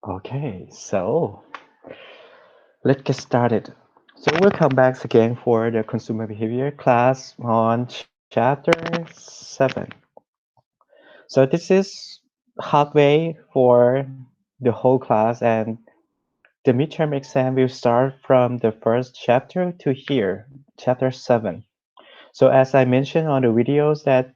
Okay, so let's get started. So we'll come back again for the consumer behavior class on chapter 7. So this is halfway for the whole class, and the midterm exam will start from the first chapter to here, chapter 7. So as I mentioned on the videos that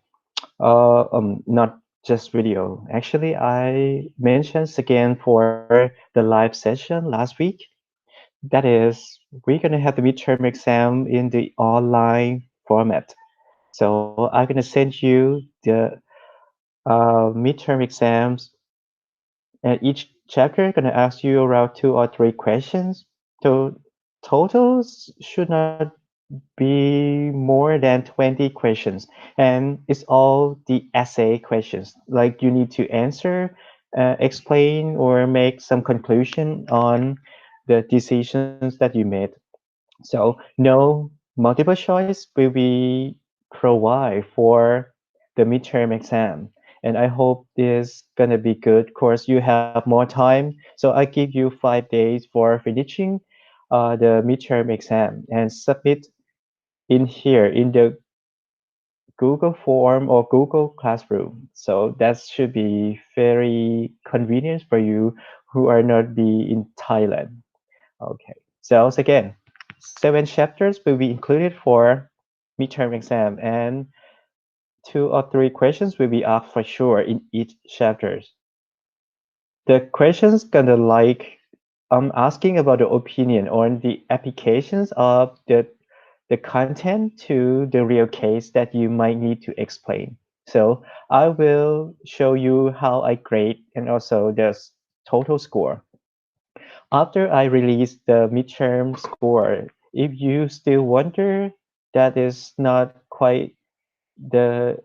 not just video. Actually, I mentioned again for the live session last week. That is, we're gonna have the midterm exam in the online format. So I'm gonna send you the midterm exams, and each chapter gonna ask you around 2 or 3 questions. So totals should not be more than 20 questions, and it's all the essay questions, like you need to answer, explain, or make some conclusion on the decisions that you made. So no multiple choice will be provided for the midterm exam, and I hope this gonna be good. Of course, you have more time, so I give you 5 days for finishing the midterm exam and submit in here in the Google Form or Google Classroom. So that should be very convenient for you who are not be in Thailand. Okay. So again, 7 chapters will be included for midterm exam, and 2 or 3 questions will be asked for sure in each chapters. The questions gonna like asking about the opinion on the applications of the content to the real case that you might need to explain. So I will show you how I grade and also the total score. After I release the midterm score, if you still wonder that is not quite the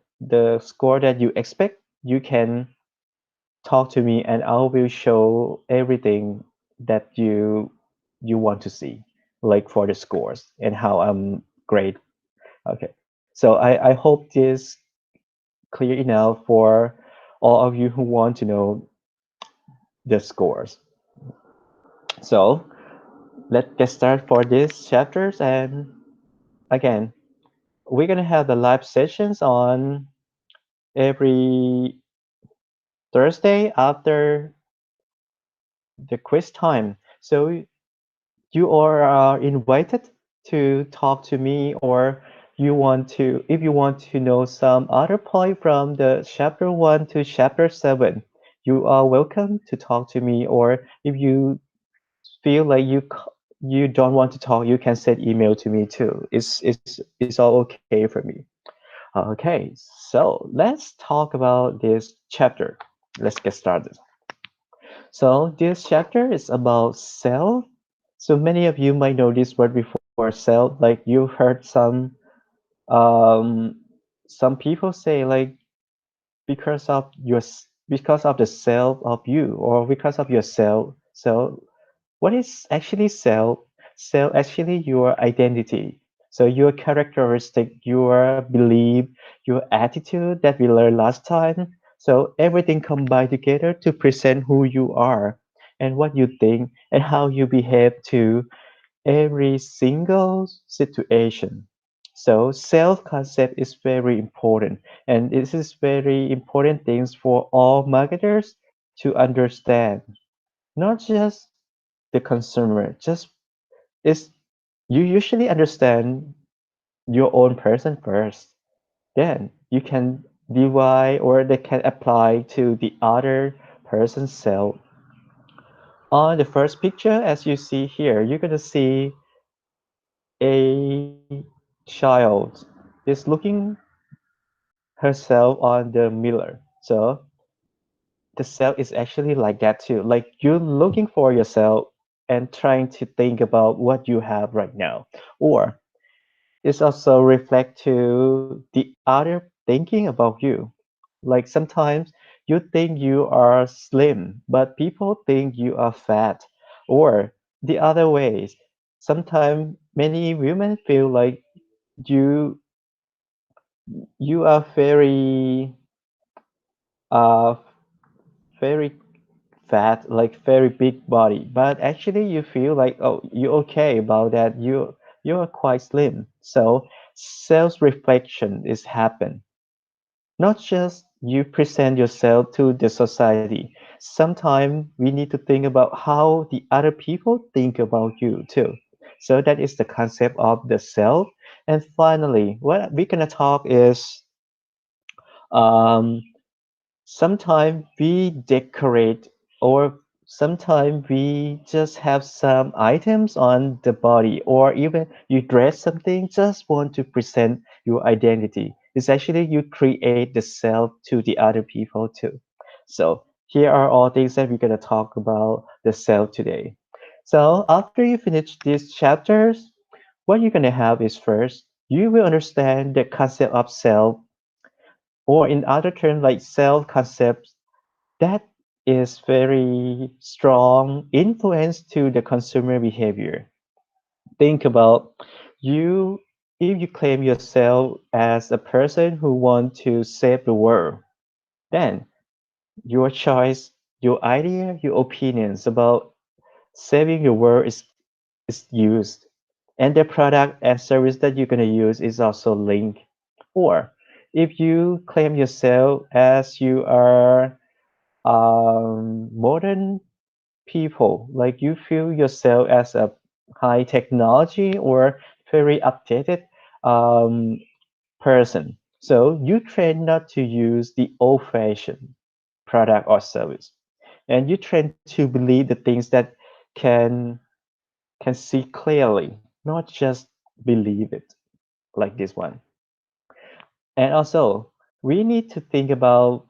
score that you expect, you can talk to me and I will show everything that you want to see, like for the scores and how I'm great. Okay. So I hope this clear enough for all of you who want to know the scores. So let's get started for these chapters. And again, we're gonna have the live sessions on every Thursday after the quiz time. So you are invited to talk to me, or you want to if you want to know some other point from the chapter 1 to chapter 7, you are welcome to talk to me. Or if you feel like you don't want to talk, you can send email to me too. It's all okay for me. Okay, so let's talk about this chapter. Let's get started. So this chapter is about self. So many of you might know this word before, self. Like you heard um, some people say like because of because of the self of you or because of yourself. So what is actually self? Self actually your identity. So your characteristic, your belief, your attitude that we learned last time. So everything combined together to present who you are and what you think and how you behave to every single situation. So self-concept is very important, and this is very important things for all marketers to understand. Not just the consumer, just is you usually understand your own person first. Then you can divide or they can apply to the other person's self. On the first picture, as you see here, you're gonna see a child is looking herself on the mirror. So the self is actually like that too. Like you're looking for yourself and trying to think about what you have right now. Or it's also reflect to the other thinking about you. Like sometimes you think you are slim, but people think you are fat. Or the other ways. Sometimes many women feel like you you are very uh very fat, like very big body, but actually you feel like, oh, you're okay about that. You are quite slim. So self-reflection is happen. Not just you present yourself to the society. Sometimes we need to think about how the other people think about you too. So that is the concept of the self. And finally, what we're gonna talk is um, sometimes we decorate, or sometimes we just have some items on the body, or even you dress something, just want to present your identity. It's actually you create the self to the other people too. So here are all things that we're going to talk about the self today. So after you finish these chapters, what you're going to have is first, you will understand the concept of self, or in other terms like self concepts, that is very strong influence to the consumer behavior. Think about you, if you claim yourself as a person who want to save the world, then your choice, your idea, your opinions about saving the world is used. And the product and service that you're going to use is also linked. Or if you claim yourself as you are modern people, like you feel yourself as a high technology or very updated um, person, so you train not to use the old fashioned product or service, and you train to believe the things that can can see clearly, not just believe it, like this one. And also we need to think about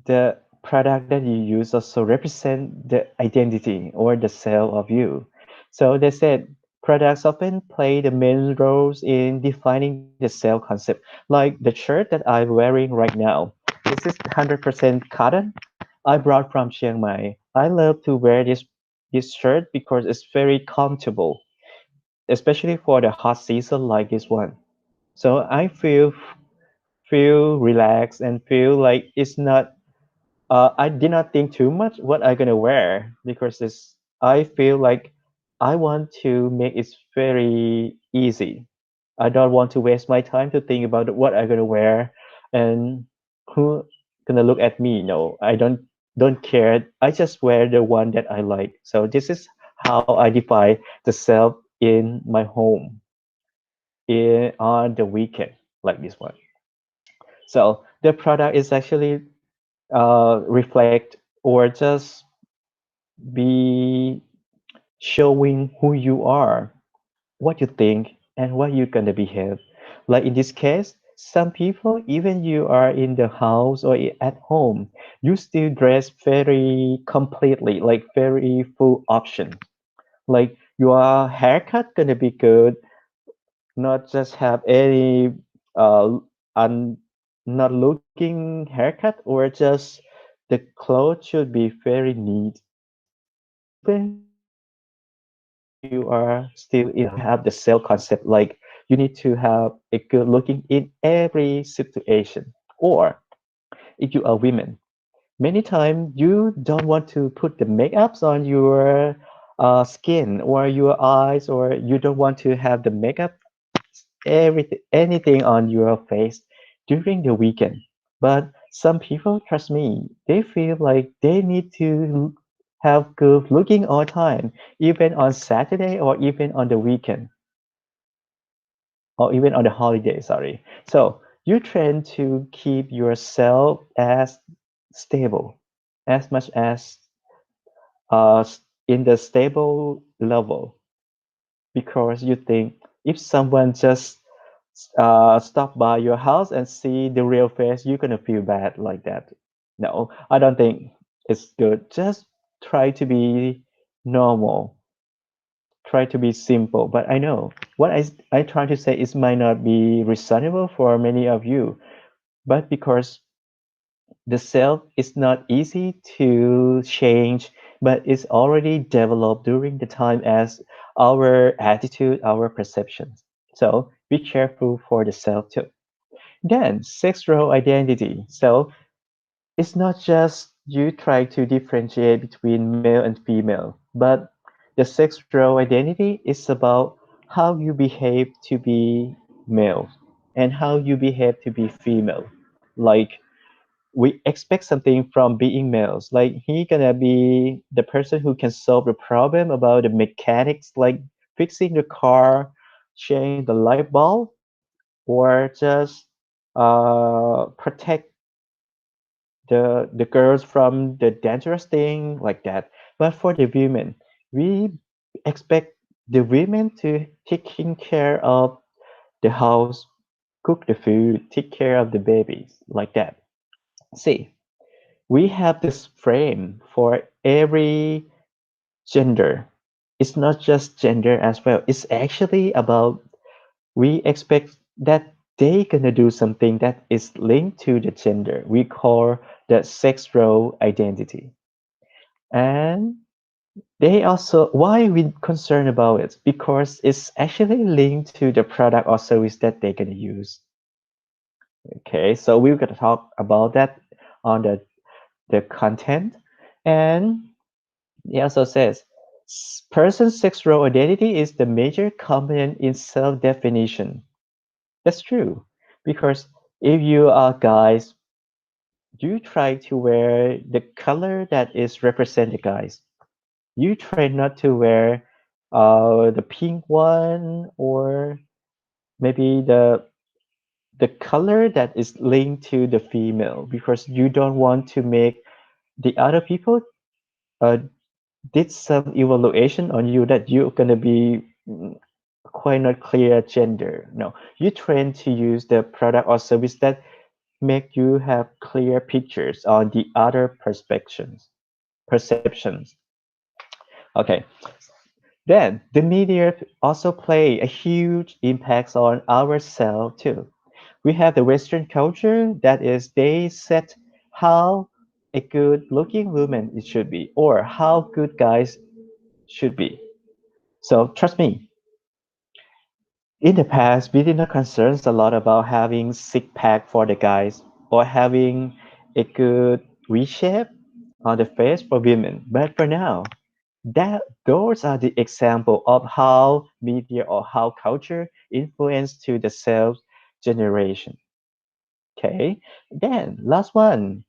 the product that you use also represent the identity or the self of you. So they said products often play the main roles in defining the self concept. Like the shirt that I'm wearing right now. This is 100% cotton. I brought from Chiang Mai. I love to wear this shirt because it's very comfortable, especially for the hot season like this one. So I feel relaxed and feel like it's not I did not think too much what I'm gonna wear because this I feel like I want to make it very easy. I don't want to waste my time to think about what I'm gonna wear and who gonna look at me. No, I don't care. I just wear the one that I like. So this is how I define the self in my home on the weekend like this one. So the product is actually reflect or just be showing who you are, what you think, and what you're gonna behave. Like in this case, some people, even you are in the house or at home, you still dress very completely, like very full option. Like your haircut gonna be good, not just have any un not looking haircut, or just the clothes should be very neat. Even you are still in the house, you need to have the self concept, like you need to have a good looking in every situation. Or if you are women, many times you don't want to put the makeups on your skin or your eyes, or you don't want to have the makeup everything anything on your face during the weekend. But some people, trust me, they feel like they need to have good looking all time, even on Saturday or even on the weekend or even on the holiday, sorry. So you train to keep yourself as stable as much as in the stable level, because you think if someone just stop by your house and see the real face, you're gonna feel bad like that. No, I don't think it's good. Just try to be normal. Try to be simple. But I know what I try to say is might not be reasonable for many of you, but because the self is not easy to change, but it's already developed during the time as our attitude, our perceptions. So be careful for the self too. Then sexual identity. So it's not just you try to differentiate between male and female, but the sex role identity is about how you behave to be male and how you behave to be female. Like we expect something from being males. Like he gonna be the person who can solve the problem about the mechanics, like fixing the car, changing the light bulb, or just protect the girls from the dangerous thing like that. But for the women, we expect the women to taking care of the house, cook the food, take care of the babies like that. See, we have this frame for every gender. It's not just gender as well. It's actually about we expect that they gonna do something that is linked to the gender. We call the sex role identity. And they also why we concerned about it because it's actually linked to the product or service that they're gonna use. Okay, so we're gonna talk about that on the content. And he also says person's sexual identity is the major component in self-definition. That's true because if you are guys, you try to wear the color that is represent the guys. You try not to wear the pink one or maybe the color that is linked to the female because you don't want to make the other people uh, did some evaluation on you that you're gonna be quite not clear gender. No, you train to use the product or service that make you have clear pictures on the other perceptions. Okay, then the media also play a huge impact on ourselves too. We have the Western culture that is they set how a good looking woman it should be or how good guys should be. So trust me, in the past we did not concern a lot about having six pack for the guys or having a good V shape on the face for women. But for now, that those are the example of how media or how culture influence to the self generation. Okay, then last one.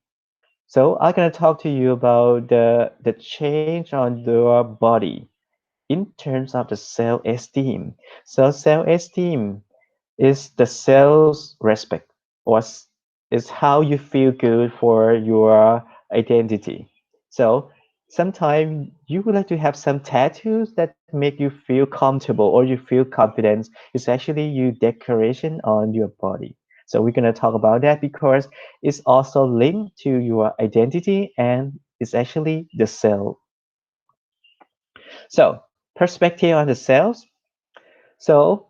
So I'm gonna talk to you about the change on your body in terms of the self esteem. So self esteem is the self respect or is how you feel good for your identity. So sometimes you would like to have some tattoos that make you feel comfortable or you feel confident. It's actually you decoration on your body. So we're gonna talk about that because it's also linked to your identity and it's actually the self. So perspective on the self. So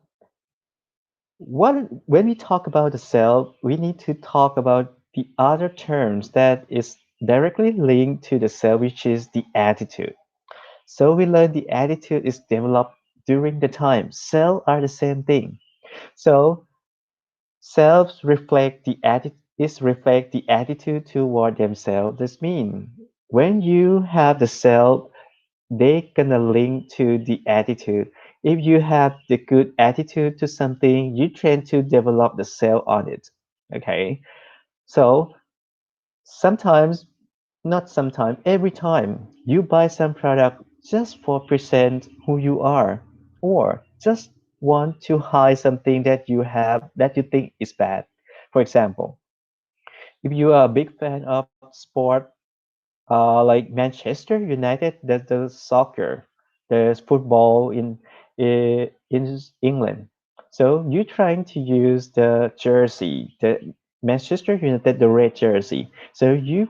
what when we talk about the self, we need to talk about the other terms that is directly linked to the self, which is the attitude. So we learn the attitude is developed during the time. Self are the same thing. So selves reflect the attitude is reflect the attitude toward themselves. This means when you have the self, they gonna link to the attitude. If you have the good attitude to something, you tend to develop the self on it. Okay. So sometimes, not sometimes, every time you buy some product just for present who you are, or just want to hide something that you have that you think is bad. For example, if you are a big fan of sport like Manchester United, the soccer, there's football in England. So you're trying to use the jersey, the Manchester United, the red jersey. So you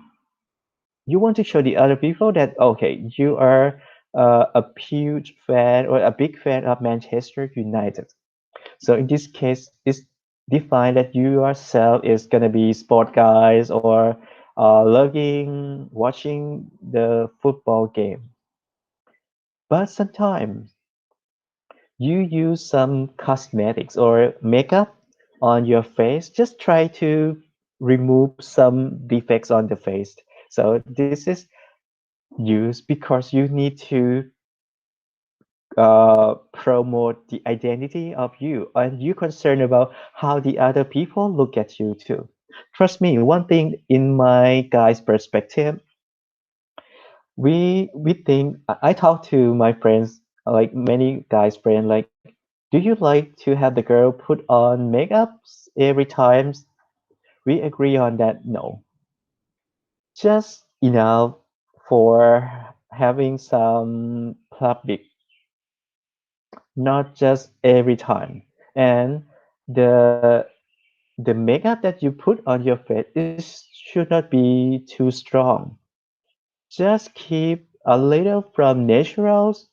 want to show the other people that okay, you are a huge fan or a big fan of Manchester United. So in this case, it's defined that you yourself is gonna be sport guys or loving watching the football game. But sometimes you use some cosmetics or makeup on your face. Just try to remove some defects on the face. So this is used because you need to promote the identity of you and you concerned about how the other people look at you too. Trust me, one thing in my guy's perspective, we think I talk to my friends, like many guys friends, like, do you like to have the girl put on makeups every time? We agree on that. No, just enough for having some public, not just every time. And the the makeup that you put on your face is should not be too strong. Just keep a little from naturals,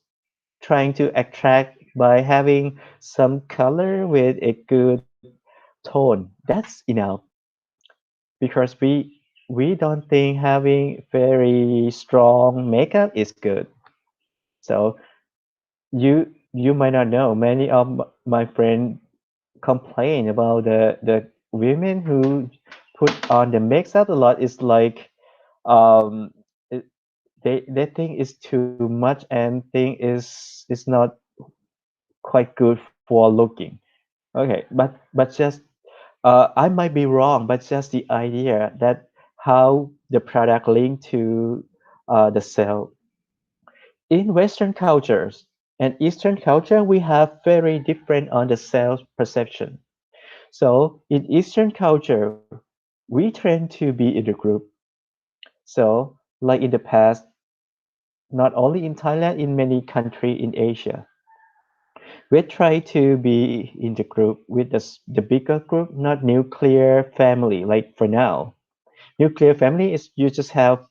trying to attract by having some color with a good tone. That's enough because we don't think having very strong makeup is good. So you might not know many of my friends complain about the women who put on the makeup a lot is like um it, they think it's too much and think is not quite good for looking. Okay, but just I might be wrong, but just the idea that how the product link to the cell in Western cultures and Eastern culture we have very different on the sales perception. So in Eastern culture, we tend to be in the group. So like in the past, not only in Thailand, in many countries in Asia, we try to be in the group with the bigger group, not nuclear family. Like for now, nuclear family is you just have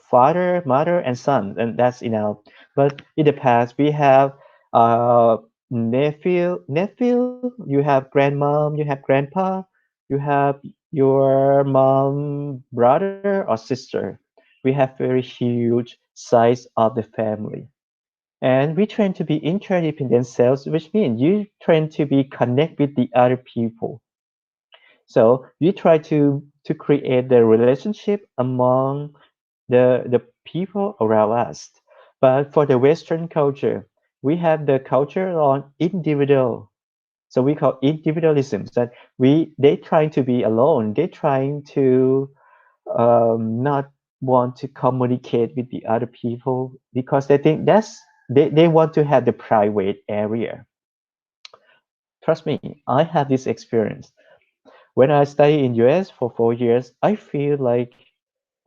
father, mother, and son, and that's enough. But in the past, we have nephew. You have grandmom, you have grandpa, you have your mom, brother or sister. We have very huge size of the family. And we train to be interdependent cells, which means you train to be connect with the other people. So you try to create the relationship among the people around us. But for the Western culture, we have the culture on individual. So we call individualism that they trying to be alone. They trying to not want to communicate with the other people because they think they want to have the private area. Trust me, I have this experience. When I study in US for 4 years, I feel like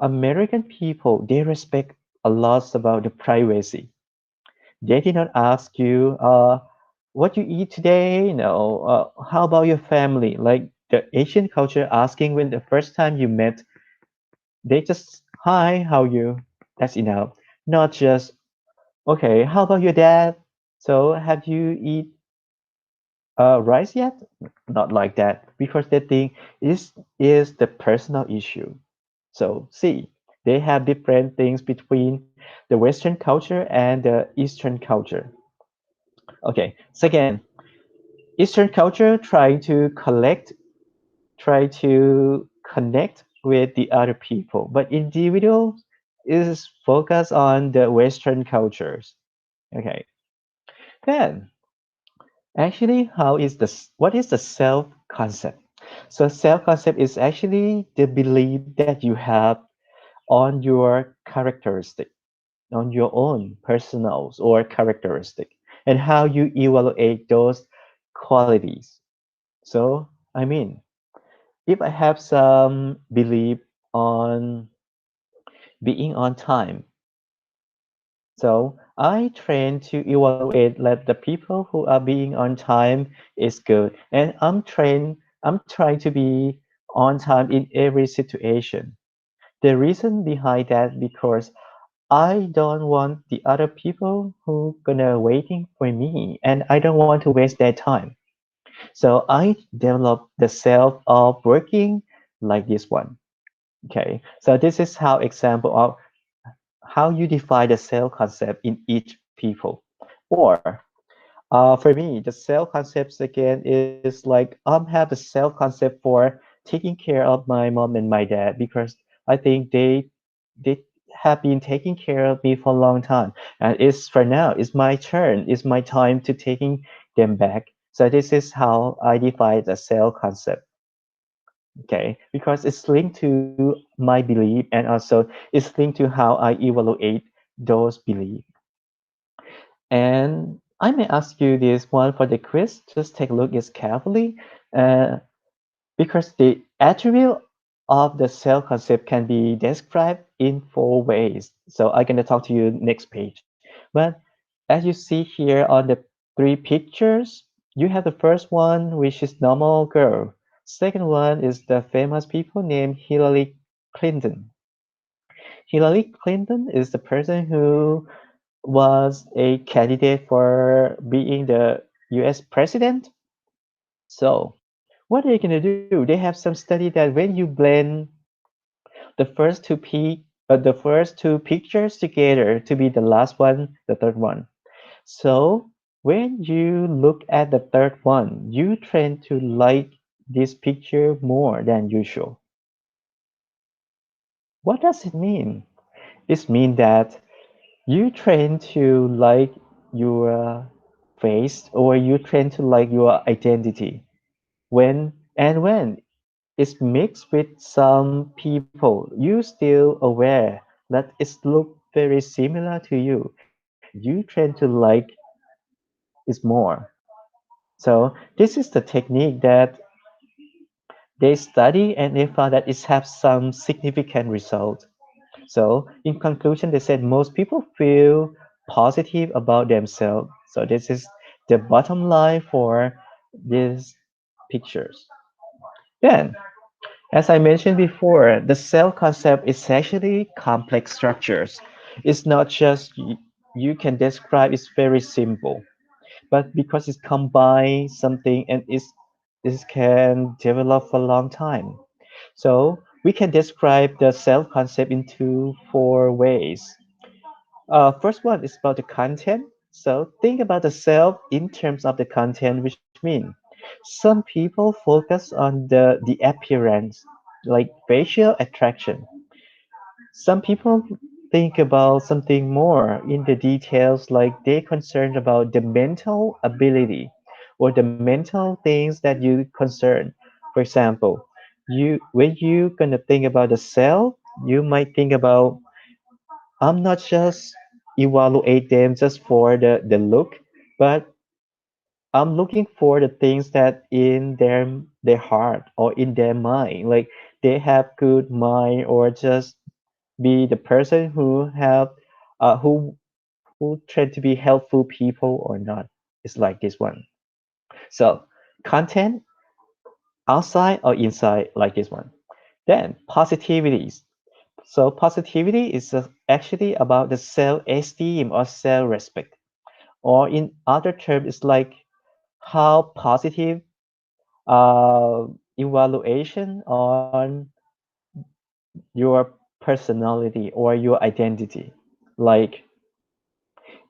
American people they respect a lot about the privacy. They did not ask you what you eat today, how about your family? Like the Asian culture asking when the first time you met, they just hi, how you? That's enough. Not just okay, how about your dad? So have you eat rice yet? Not like that because they think is the personal issue. So see, they have different things between the Western culture and the Eastern culture. Okay, second, Eastern culture try to connect with the other people, but individual is focused on the Western cultures. Okay, then actually, what is the self concept? So self concept is actually the belief that you have on your characteristic, on your own personals or characteristic, and how you evaluate those qualities. So, I mean, if I have some belief on being on time, so I train to evaluate that the people who are being on time is good, and I'm trying to be on time in every situation. The reason behind that because I don't want the other people who gonna waiting for me, and I don't want to waste their time. So I develop the self of working like this one. Okay, so this is how example of how you define the self concept in each people. Or for me, the self concepts again is like have a self concept for taking care of my mom and my dad because I think they have been taking care of me for a long time, and it's for now. It's my turn. It's my time to taking them back. So this is how I define the self concept. Okay, because it's linked to my belief, and also it's linked to how I evaluate those beliefs. And I may ask you this one for the quiz. Just take a look at carefully. Uh, because the attribute of the cell concept can be described in four ways. So I'm going to talk to you next page. But as you see here on the three pictures, you have the first one, which is normal girl. Second one is the famous people named Hillary Clinton. Hillary Clinton is the person who was a candidate for being the US president. So what are you going to do? They have some study that when you blend the first two pictures together to be the last one, the third one. So when you look at the third one, you tend to like this picture more than usual. What does it mean? It means that you tend to like your face or you tend to like your identity when it's mixed with some people, you still aware that it look very similar to you. You tend to like it more. So this is the technique that they study and they found that it has some significant result. So in conclusion, they said most people feel positive about themselves. So this is the bottom line for these pictures. Then as I mentioned before, the cell concept is actually complex structures. It's not just you can describe it's very simple, but because it's combined something and it can develop for a long time. So we can describe the cell concept into four ways. First one is about the content. So think about the self in terms of the content, which means some people focus on the appearance, like facial attraction. Some people think about something more in the details, like they're concerned about the mental ability or the mental things that you concern. For example, you when you gonna think about the self, you might think about I'm not just evaluate them just for the look, but I'm looking for the things that in their heart or in their mind, like they have good mind or just be the person who have who try to be helpful people or not. It's like this one. So content outside or inside like this one. Then positivities. So positivity is actually about the self-esteem or self-respect. Or in other terms, it's like how positive evaluation on your personality or your identity. Like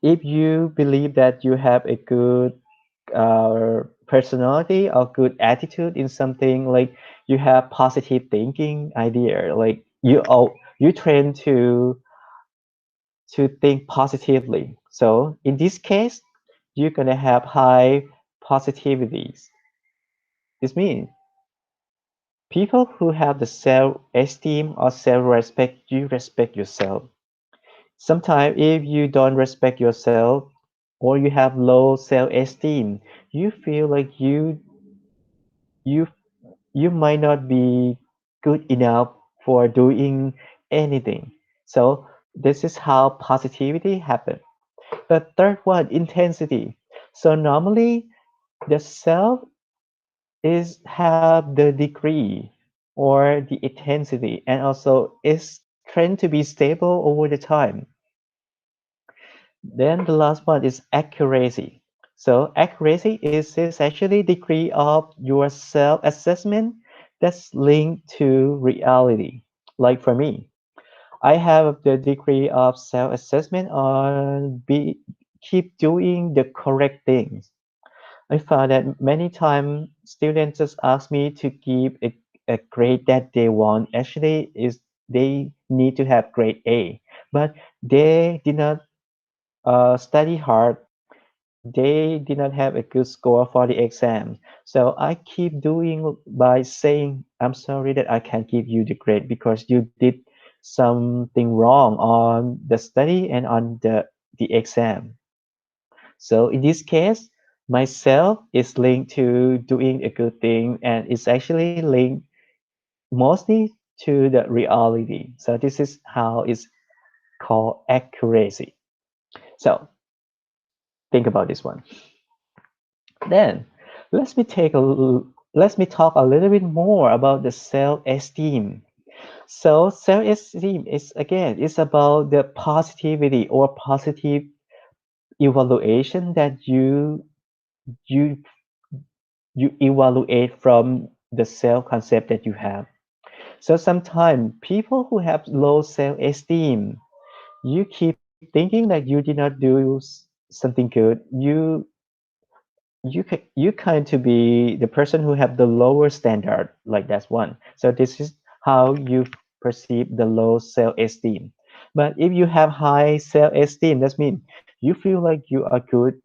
if you believe that you have a good personality or good attitude in something, like you have positive thinking idea, like you train to think positively. So in this case, you're gonna have high positivities. This means people who have the self-esteem or self-respect, you respect yourself. Sometimes if you don't respect yourself or you have low self-esteem, you feel like you you might not be good enough for doing anything. So this is how positivity happens. The third one, intensity. So normally the self is have the degree or the intensity and also is trained to be stable over the time. Then the last one is accuracy. So accuracy is actually degree of your self-assessment that's linked to reality. Like for me, I have the degree of self-assessment on be keep doing the correct things. I found that many times students just ask me to give a grade that they want. Actually, is they need to have grade A, but they did not study hard. They did not have a good score for the exam. So I keep doing by saying, I'm sorry that I can't give you the grade because you did something wrong on the study and on the exam. So in this case, myself is linked to doing a good thing and it's actually linked mostly to the reality. So this is how it's called accuracy. So think about this one. Then let me talk a little bit more about the self-esteem. So self-esteem is again it's about the positivity or positive evaluation that you you evaluate from the self concept that you have. So sometimes people who have low self-esteem, you keep thinking that you did not do something good. You kind to be the person who have the lower standard, like that's one. So this is how you perceive the low self-esteem. But if you have high self-esteem, that means you feel like you are good,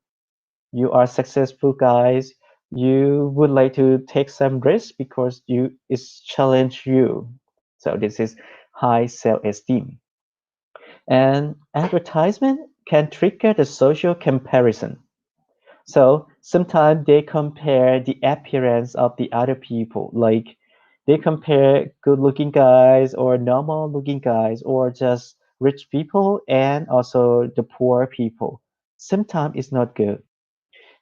you are successful guys, you would like to take some risk because you it's challenge you. So this is high self-esteem. And advertisement can trigger the social comparison. So sometimes they compare the appearance of the other people, like they compare good looking guys or normal looking guys or just rich people and also the poor people. Sometimes it's not good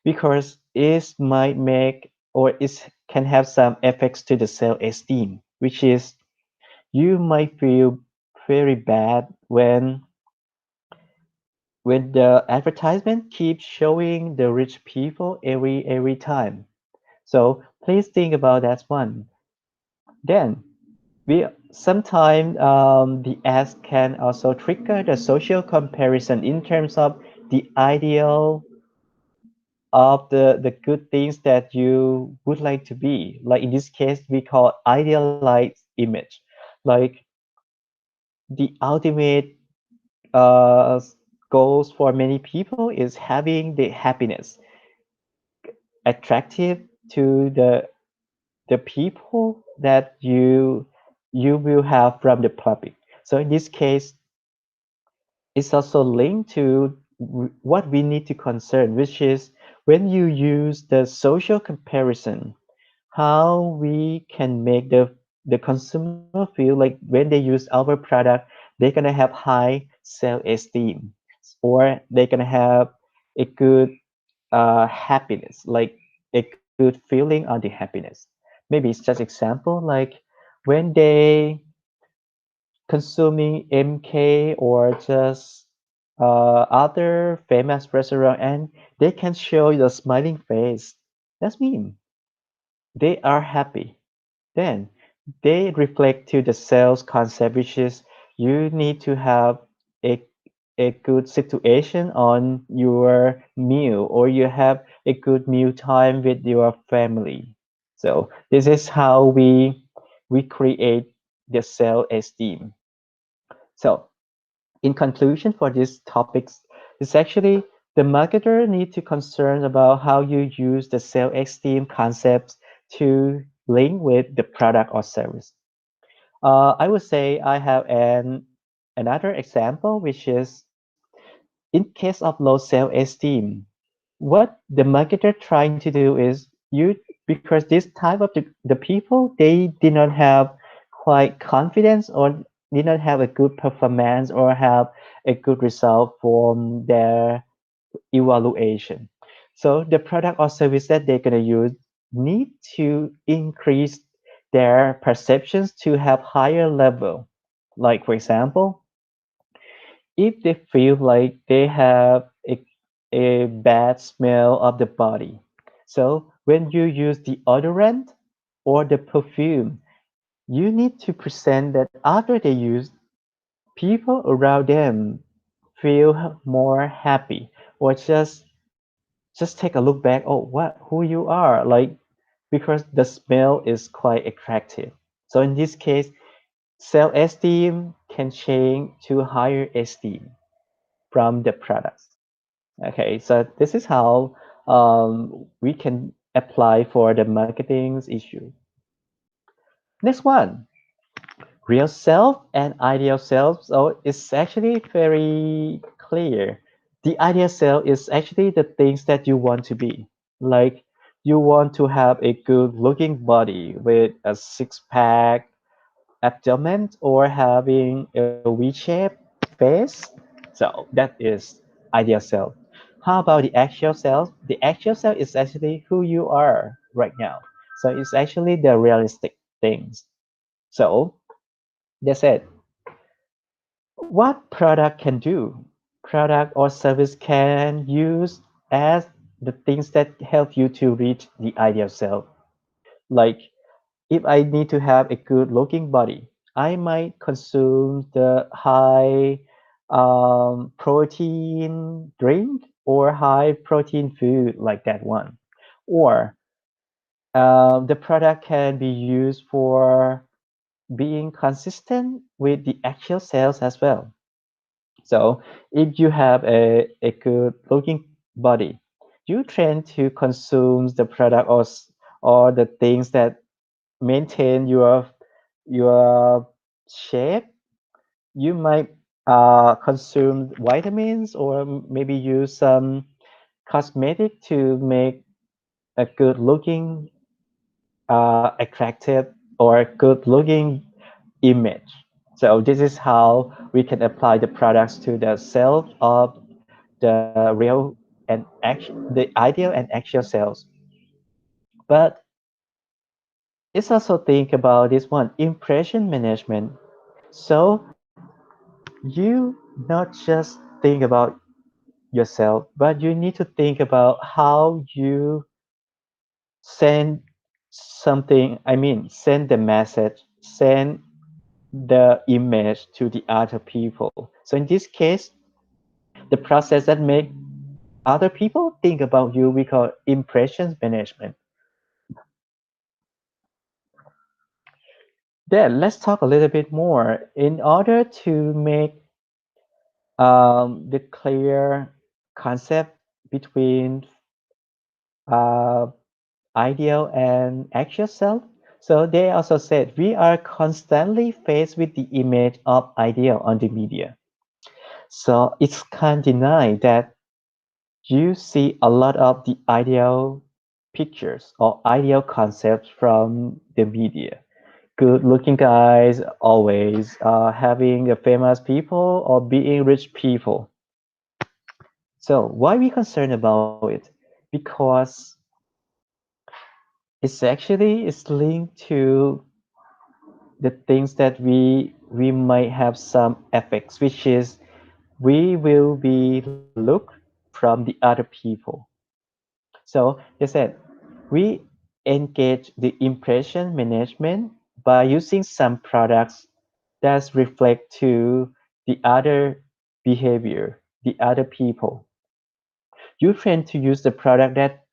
because it might make or it can have some effects to the self-esteem, which is you might feel very bad when the advertisement keeps showing the rich people every time. So please think about that one. Then we sometimes the ads can also trigger the social comparison in terms of the ideal of the good things that you would like to be. Like in this case, we call idealized image. Like the ultimate uh, goals for many people is having the happiness attractive to the people that you will have from the public. So in this case, it's also linked to what we need to concern, which is when you use the social comparison, how we can make the consumer feel like when they use our product, they're gonna have high self-esteem, or they're gonna have a good happiness, like a good feeling on the happiness. Maybe it's just example like when they consuming MK or just other famous restaurant and they can show the smiling face. That's mean they are happy. Then they reflect to the sales concept, which is you need to have a a good situation on your meal or you have a good meal time with your family. So this is how we create the self-esteem. So in conclusion for these topics, it's actually the marketer need to concern about how you use the self-esteem concepts to link with the product or service. I would say I have another example, which is in case of low self-esteem, what the marketer trying to do is you because this type of the people they did not have quite confidence or did not have a good performance or have a good result from their evaluation. So the product or service that they're gonna use need to increase their perceptions to have higher level. Like for example, if they feel like they have a bad smell of the body. So when you use deodorant or the perfume, you need to present that after they use, people around them feel more happy or just take a look back, oh what who you are, like because the smell is quite attractive. So in this case, self-esteem can change to higher esteem from the products. Okay, so this is how we can apply for the marketing issue. Next one, real self and ideal self. So it's actually very clear. The ideal self is actually the things that you want to be. Like you want to have a good looking body with a six pack abdomen or having a V-shaped face. So that is ideal self. How about the actual self? The actual self is actually who you are right now. So it's actually the realistic things. So that's it. What product can do? Product or service can use as the things that help you to reach the ideal self. Like if I need to have a good looking body, I might consume the high protein drink or high protein food like that one. Or the product can be used for being consistent with the actual sales as well. So if you have a good looking body, you tend to consume the product or the things that maintain your shape. You might consume vitamins or maybe use some cosmetic to make a good looking attractive or good looking image. So this is how we can apply the products to the self of the real and the ideal and actual selves. But let's also think about this one, impression management. So you not just think about yourself, but you need to think about how you send something, I mean, send the message, send the image to the other people. So in this case, the process that make other people think about you, we call impressions management. Then let's talk a little bit more. In order to make the clear concept between uh, ideal and actual self. So they also said we are constantly faced with the image of ideal on the media. So it's can't deny that you see a lot of the ideal pictures or ideal concepts from the media. Good looking guys always having a famous people or being rich people. So why we concerned about it? Because it's linked to the things that we might have some effects, which is we will be looked from the other people. So they said we engage the impression management by using some products that reflect to the other behavior, the other people. You tend to use the product that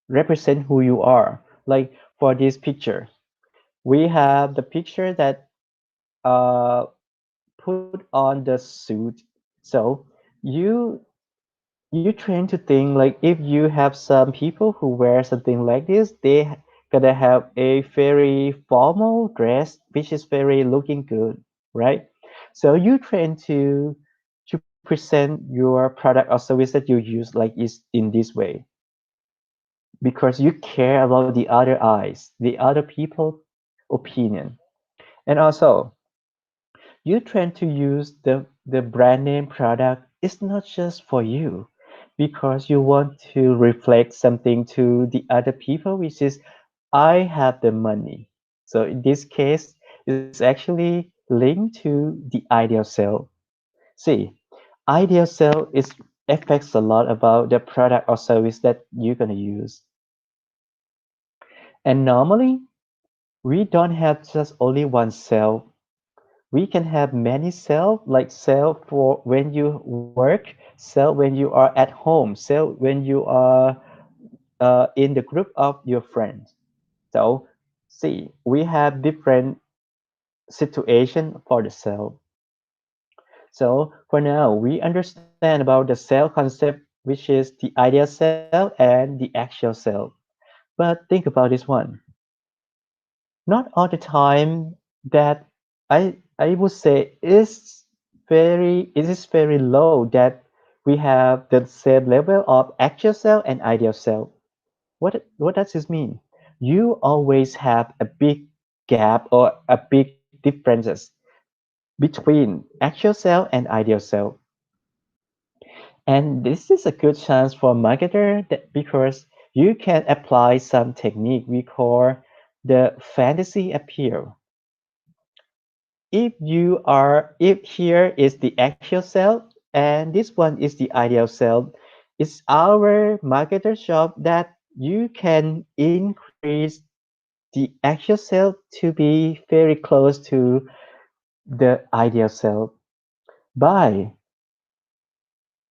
represent who you are. Like for this picture, we have the picture that uh, put on the suit. So you you train to think like if you have some people who wear something like this, gonna have a very formal dress, which is very looking good, right? So you train to present your product or service that you use like is in this way because you care about the other eyes, the other people opinion, and also you tend to use the brand name product is not just for you because you want to reflect something to the other people, which is I have the money. So in this case, it's actually linked to the ideal self. See, ideal self is affects a lot about the product or service that you're gonna use. And normally we don't have just only one self. We can have many self, like self for when you work, self when you are at home, self when you are in the group of your friends. So see, we have different situation for the cell. So for now, we understand about the cell concept, which is the ideal cell and the actual cell. But think about this one. Not all the time that I would say it is very low that we have the same level of actual cell and ideal cell. What does this mean? You always have a big gap or a big differences between actual cell and ideal cell. And this is a good chance for a marketer because you can apply some technique we call the fantasy appeal. If here is the actual cell and this one is the ideal cell, it's our marketer job that you can increase the actual cell to be very close to the ideal cell by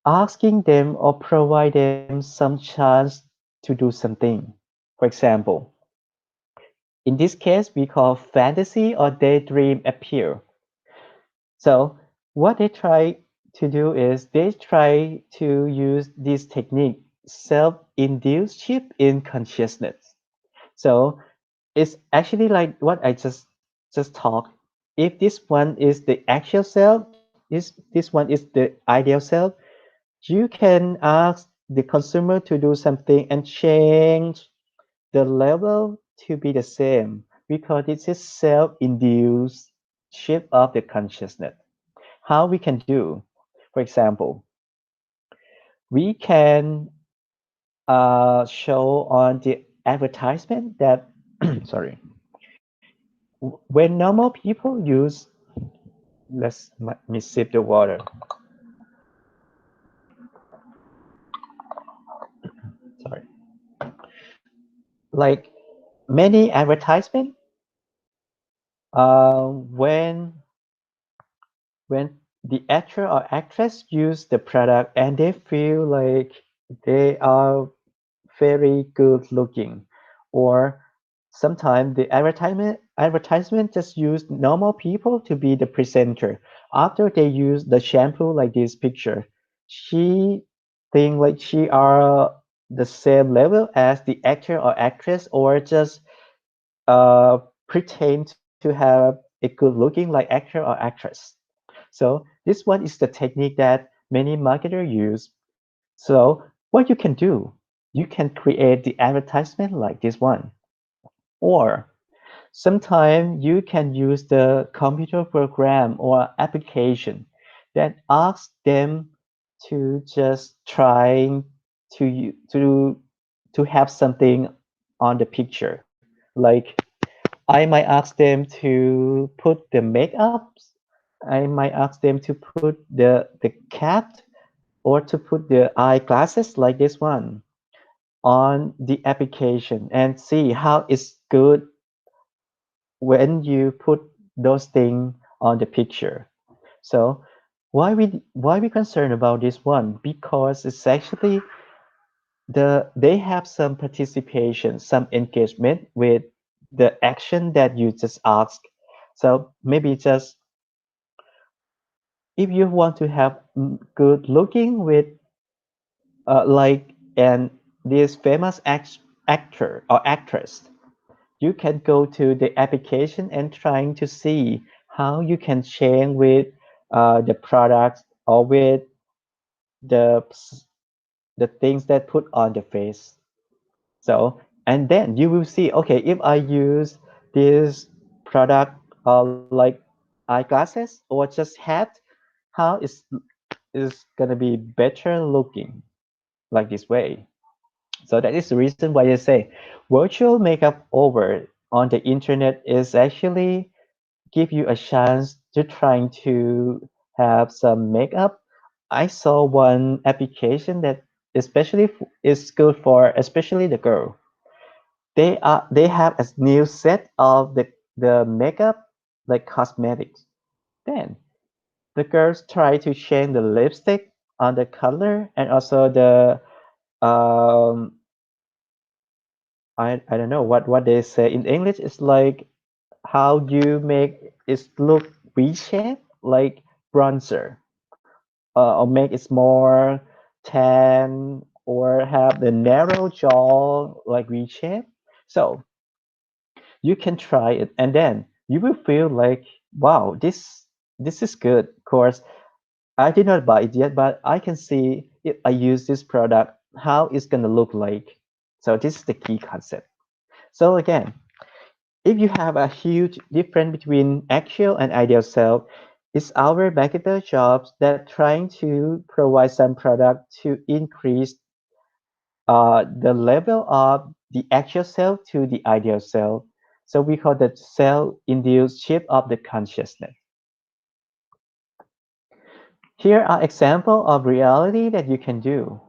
asking them or provide them some chance to do something. For example, in this case, we call fantasy or daydream appeal. So what they try to do is they try to use this technique, self-induced shift in consciousness. So it's actually like what I just talked. If this one is the actual self, this one is the ideal self, you can ask the consumer to do something and change the level to be the same because it's a self-induced shift of the consciousness. How we can do, for example, we can show on the advertisement that sorry, when normal people use let me sip the water. Sorry, like many advertisement, when the actor or actress use the product and they feel like they are very good looking, or sometimes the advertisement just use normal people to be the presenter after they use the shampoo like this picture. She think like she are the same level as the actor or actress, or just uh pretend to have a good looking like actor or actress. So this one is the technique that many marketers use. So what you can do, you can create the advertisement like this one, or sometimes you can use the computer program or application that asks them to just trying to have something on the picture. Like I might ask them to put the makeups. I might ask them to put the cap or to put the eyeglasses like this one on the application and see how it's good when you put those things on the picture. So why we concerned about this one? Because it's actually they have some participation, some engagement with the action that you just asked. So maybe just if you want to have good looking with like and this famous actor or actress, you can go to the application and trying to see how you can change with the products or with the the things that put on the face. So and then you will see, okay, if I use this product like eyeglasses or just hat, how is gonna be better looking like this way. So that is the reason why I say virtual makeup over on the internet is actually give you a chance to trying to have some makeup. I saw one application that especially is good for especially the girl. They have a new set of the makeup like cosmetics. Then the girls try to change the lipstick on the color and also the um I don't know what they say in English. It's like how you make it look V-shaped like bronzer, or make it more tan, or have the narrow jaw like V-shape. So you can try it, and then you will feel like, wow, this is good. Of course, I did not buy it yet, but I can see if I use this product, how it's gonna look like. So this is the key concept. So again, if you have a huge difference between actual and ideal self, it's our marketer jobs that trying to provide some product to increase the level of the actual self to the ideal self. So we call that self-induced shift of the consciousness. Here are examples of reality that you can do.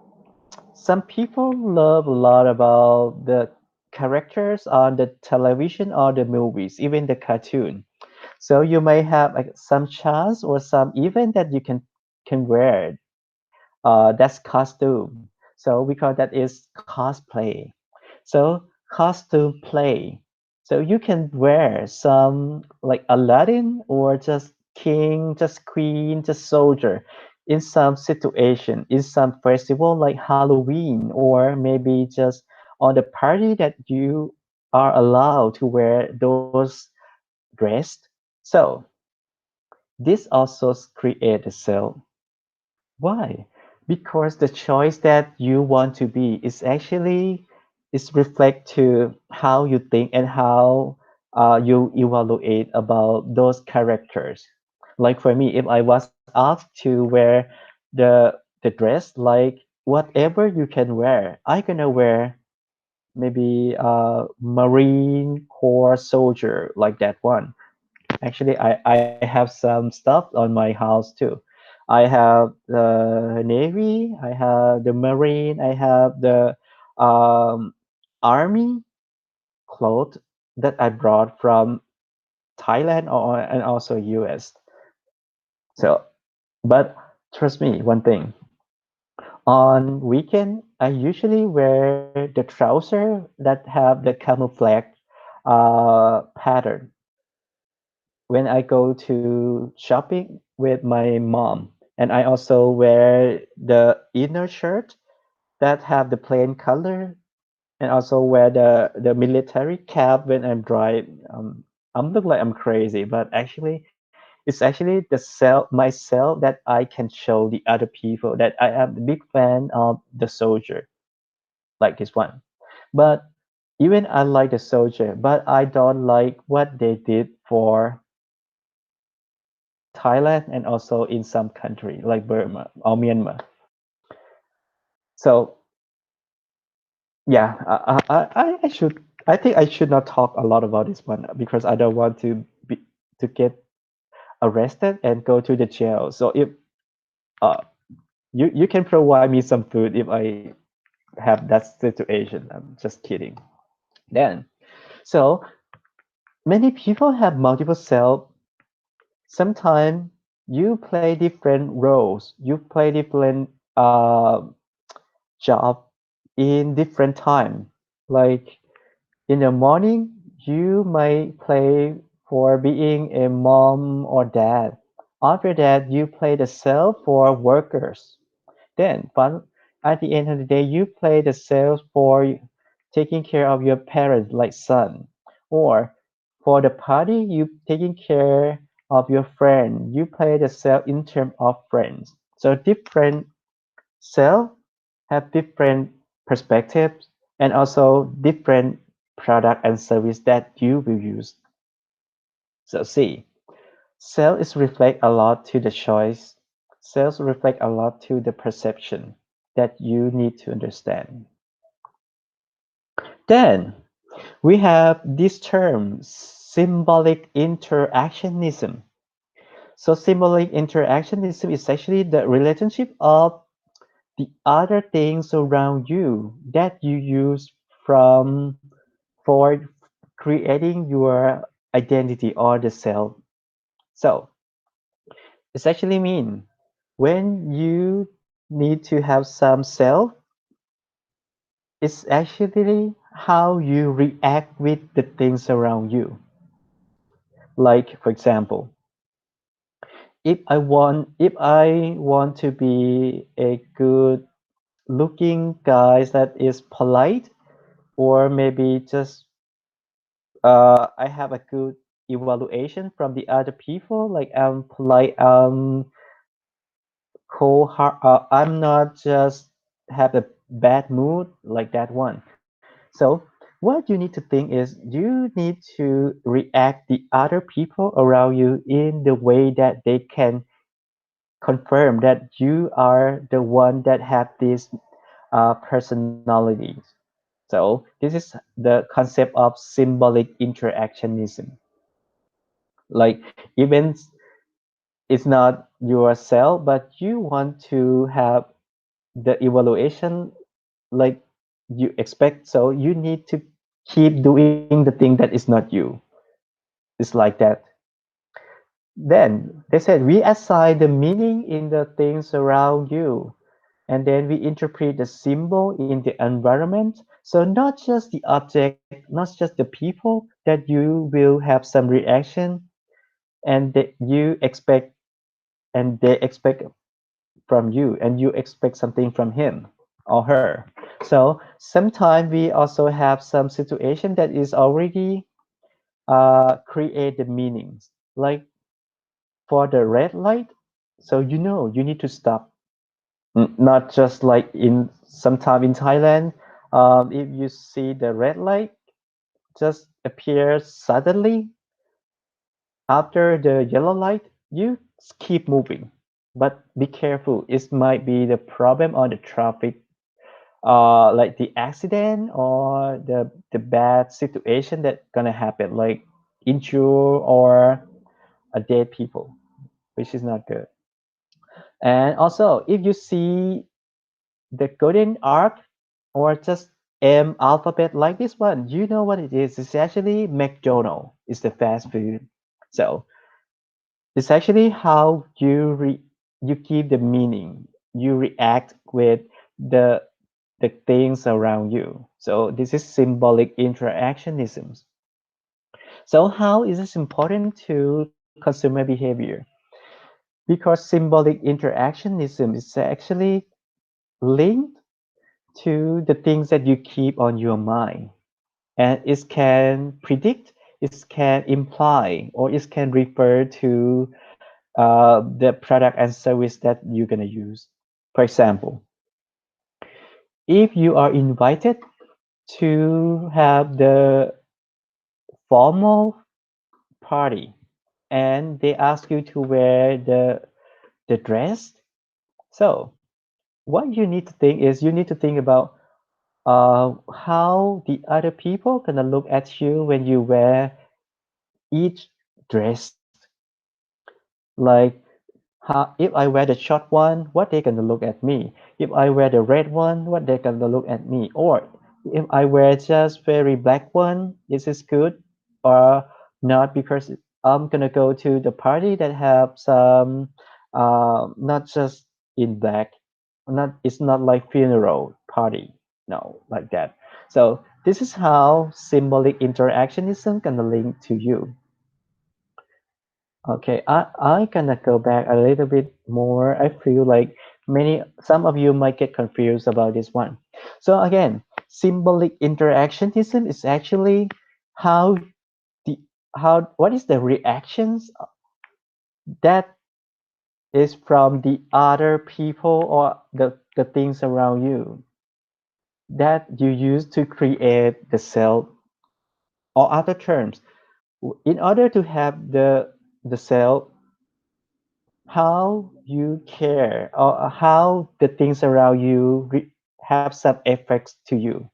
Some people love a lot about the characters on the television or the movies, even the cartoon. So you may have like some chance or some event that you can wear. That's costume. So we call that is cosplay. So costume play. So you can wear some like Aladdin or just king, just queen, just soldier in some situation, in some festival like Halloween, or maybe just on the party that you are allowed to wear those dressed. So this also create a self. Why? Because the choice that you want to be is reflect to how you think and how you evaluate about those characters. Like for me, if I was asked to wear the dress, like whatever you can wear, I gonna wear maybe Marine Corps soldier like that one. Actually, I have some stuff on my house too. I have the Navy, I have the Marine, I have the um, Army clothes that I brought from Thailand or and also US. So, but trust me, one thing. On weekend, I usually wear the trouser that have the camouflage pattern when I go to shopping with my mom. And I also wear the inner shirt that have the plain color, and also wear the military cap when I'm driving. I'm look like I'm crazy, but actually, it's actually the self myself that I can show the other people that I am a big fan of the soldier, like this one. But even I like the soldier, but I don't like what they did for Thailand and also in some country like Burma or Myanmar. So yeah, I should I think I should not talk a lot about this one because I don't want to get arrested and go to the jail. So if uh you can provide me some food if I have that situation. I'm just kidding. Then so many people have multiple self. Sometimes you play different roles. You play different job in different time. Like in the morning, you might play for being a mom or dad. After that, you play the self for workers. Then, at the end of the day, you play the self for taking care of your parents, like son. Or for the party, you taking care of your friend. You play the self in terms of friends. So different self have different perspectives and also different product and service that you will use. So see, sales is reflect a lot to the choice. Sales reflect a lot to the perception that you need to understand. Then we have this term symbolic interactionism. So symbolic interactionism is actually the relationship of the other things around you that you use from for creating your identity or the self. So it's actually mean when you need to have some self, it's actually how you react with the things around you. Like for example, if I want to be a good looking guy that is polite, or maybe just I have a good evaluation from the other people, like I'm polite, cold heart, I'm not just have a bad mood like that one. So what you need to think is you need to react the other people around you in the way that they can confirm that you are the one that have these personalities. So this is the concept of symbolic interactionism. Like even it's not yourself, but you want to have the evaluation like you expect. So you need to keep doing the thing that is not you. It's like that. Then they said we assign the meaning in the things around you, and then we interpret the symbol in the environment. So not just the object, not just the people, that you will have some reaction, and that you expect, and they expect from you, and you expect something from him or her. So sometimes we also have some situation that is already create the meanings. Like for the red light, so you know you need to stop. Not just like in sometime in Thailand, if you see the red light just appear suddenly after the yellow light, you keep moving. But be careful, it might be the problem on the traffic, like the accident or the bad situation that gonna happen, like injure or a dead people, which is not good. And also, if you see the golden arc or just M alphabet like this one, you know what it is. It's actually McDonald. It's the fast food. So it's actually how you give the meaning. You react with the the things around you. So this is symbolic interactionism. So how is this important to consumer behavior? Because symbolic interactionism is actually linked to the things that you keep on your mind. And it can predict, it can imply, or it can refer to the product and service that you're going to use. For example, if you are invited to have the formal party and they ask you to wear the dress, so what you need to think is you need to think about how the other people gonna look at you when you wear each dress. Like how if I wear the short one, what they gonna look at me? If I wear the red one, what they gonna look at me? Or if I wear just very black one, is this good or not? Because I'm gonna go to the party that have some not just in black, not it's not like funeral party, no, like that. So this is how symbolic interactionism gonna link to you. Okay, I gonna go back a little bit more. I feel like some of you might get confused about this one. So again, symbolic interactionism is actually how the how what is the reactions that is from the other people or the things around you that you use to create the self, or other terms. In order to have the self, how you care or how the things around you have some effects to you.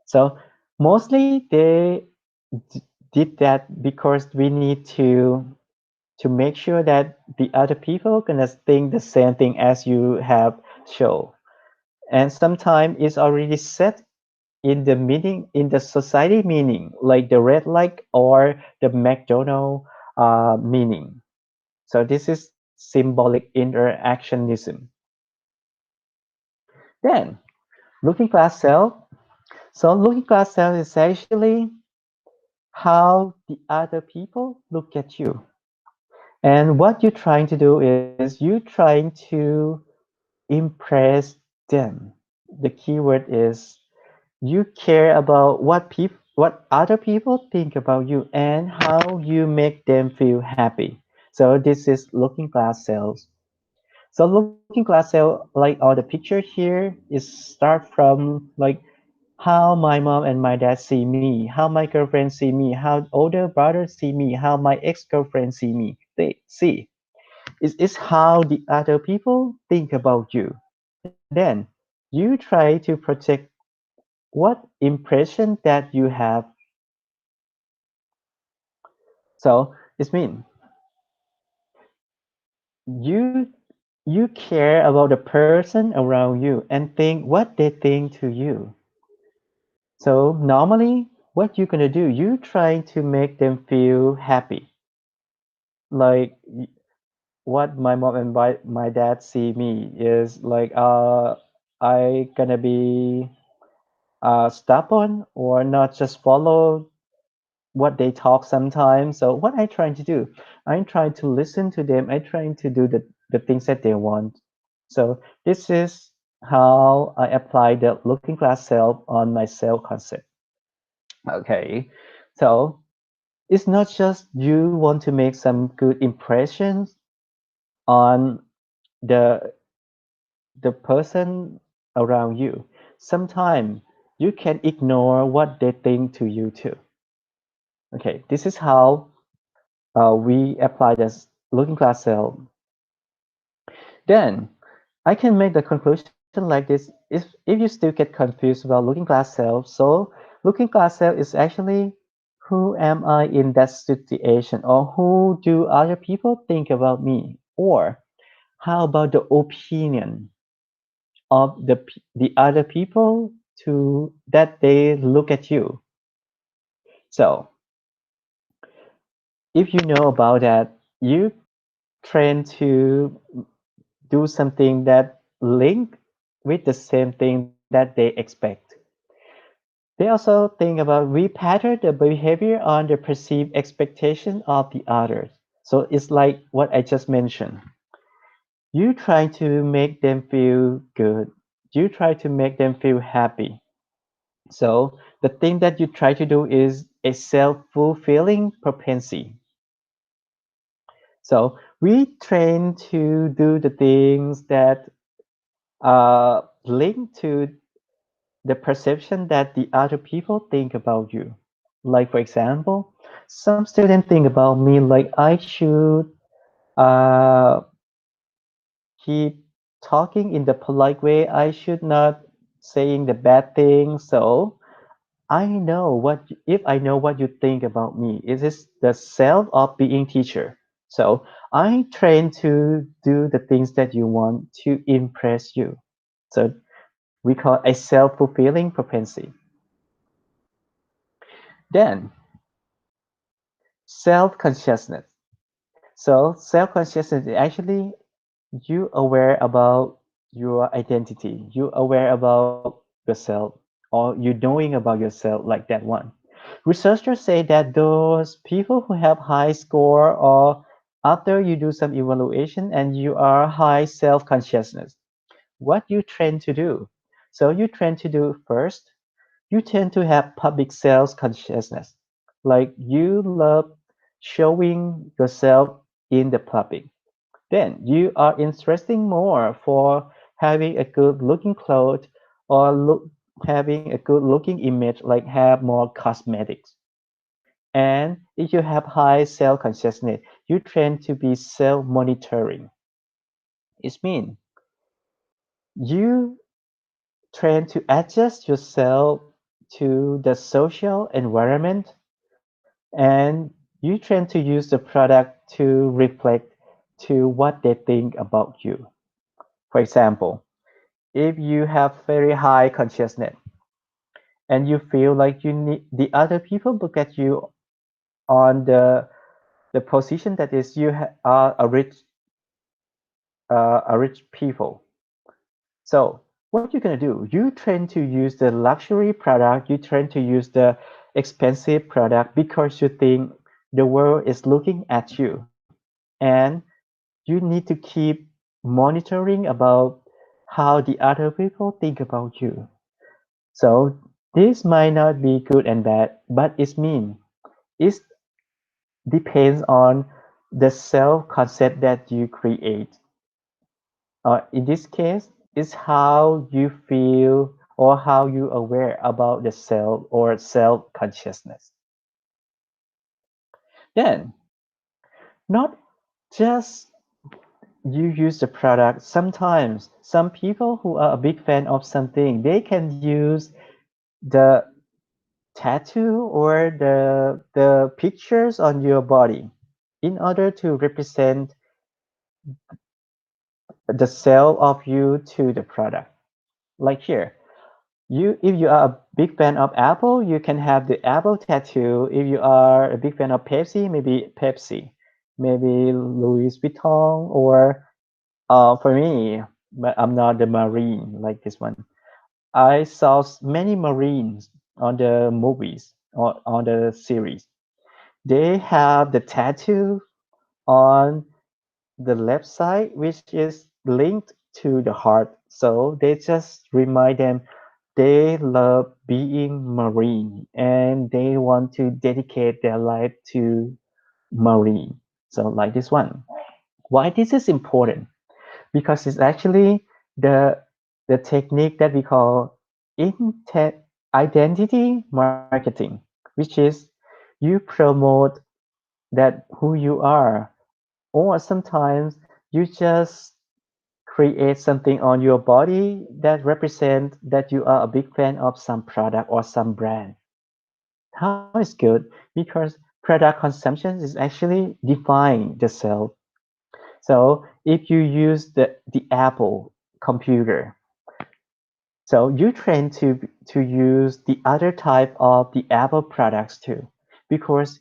So mostly they did that because we need to make sure that the other people gonna think the same thing as you have shown. And sometimes it's already set in the meaning in the society meaning, like the red light or the McDonald meaning. So this is symbolic interactionism. Then looking glass cell. So looking glass cell is actually how the other people look at you. And what you're trying to do is you're trying to impress them. The keyword is you care about what other people think about you and how you make them feel happy. So this is looking glass sales. So looking glass sale, like all the picture here, is start from like how my mom and my dad see me, how my girlfriend see me, how older brothers see me, how my ex-girlfriend see me. They see. It's how the other people think about you. And then you try to project what impression that you have. So it means you you care about the person around you and think what they think to you. So normally what you're gonna do, you try to make them feel happy. Like what my mom and my dad see me is like I gonna be stubborn or not just follow what they talk sometimes. So what I trying to do, I'm trying to listen to them. I'm trying to do the things that they want. So this is how I apply the looking glass self on my self concept. Okay, so it's not just you want to make some good impressions on the the person around you. Sometimes you can ignore what they think to you too. Okay, this is how we apply this looking glass cell. Then I can make the conclusion like this. If you still get confused about looking glass cell, so looking glass cell is actually who am I in that situation, or who do other people think about me, or how about the opinion of the other people to that they look at you. So if you know about that, you train to do something that link with the same thing that they expect. They also think about repattern the behavior on the perceived expectation of the others. So it's like what I just mentioned. You try to make them feel good. You try to make them feel happy. So the thing that you try to do is a self-fulfilling propensity. So we train to do the things that link to the perception that the other people think about you. Like for example, some students think about me like I should uh, keep talking in the polite way. I should not saying the bad things. So I know if I know what you think about me. It is the self of being teacher. So I train to do the things that you want to impress you. So we call a self-fulfilling propensity. Then self-consciousness. So self-consciousness is actually you aware about your identity. You aware about yourself or you knowing about yourself like that one. Researchers say that those people who have high score or after you do some evaluation and you are high self-consciousness, what you train to do. So you train to do first, you tend to have public self-consciousness. Like you love showing yourself in the public. Then you are interesting more for having a good looking clothes or having a good looking image like have more cosmetics. And if you have high self consciousness, you tend to be self monitoring. It means you train to adjust yourself to the social environment and you train to use the product to reflect to what they think about you. For example, if you have very high consciousness and you feel like you need the other people look at you on the position that is you are a rich people. So what you're gonna do? You train to use the luxury product. You train to use the expensive product because you think the world is looking at you, and you need to keep monitoring about how the other people think about you. So this might not be good and bad, but it's mean. It depends on the self concept that you create. In this case, it's how you feel or how you aware about the self or self consciousness. Then, not just you use the product. Sometimes some people who are a big fan of something, they can use the tattoo or the pictures on your body in order to represent the sale of you to the product. Like here, you if you are a big fan of Apple, you can have the Apple tattoo. If you are a big fan of Pepsi, maybe Pepsi, maybe Louis Vuitton, or for me, but I'm not the marine like this one. I saw many marines on the movies or on the series. They have the tattoo on the left side, which is linked to the heart. So they just remind them they love being marine and they want to dedicate their life to marine. So like this one. Why this is important? Because it's actually the the technique that we call identity marketing, which is you promote that who you are, or sometimes you just create something on your body that represent that you are a big fan of some product or some brand. How is good? Because product consumption is actually define the self. So if you use the Apple computer, so you train to use the other type of the Apple products too, because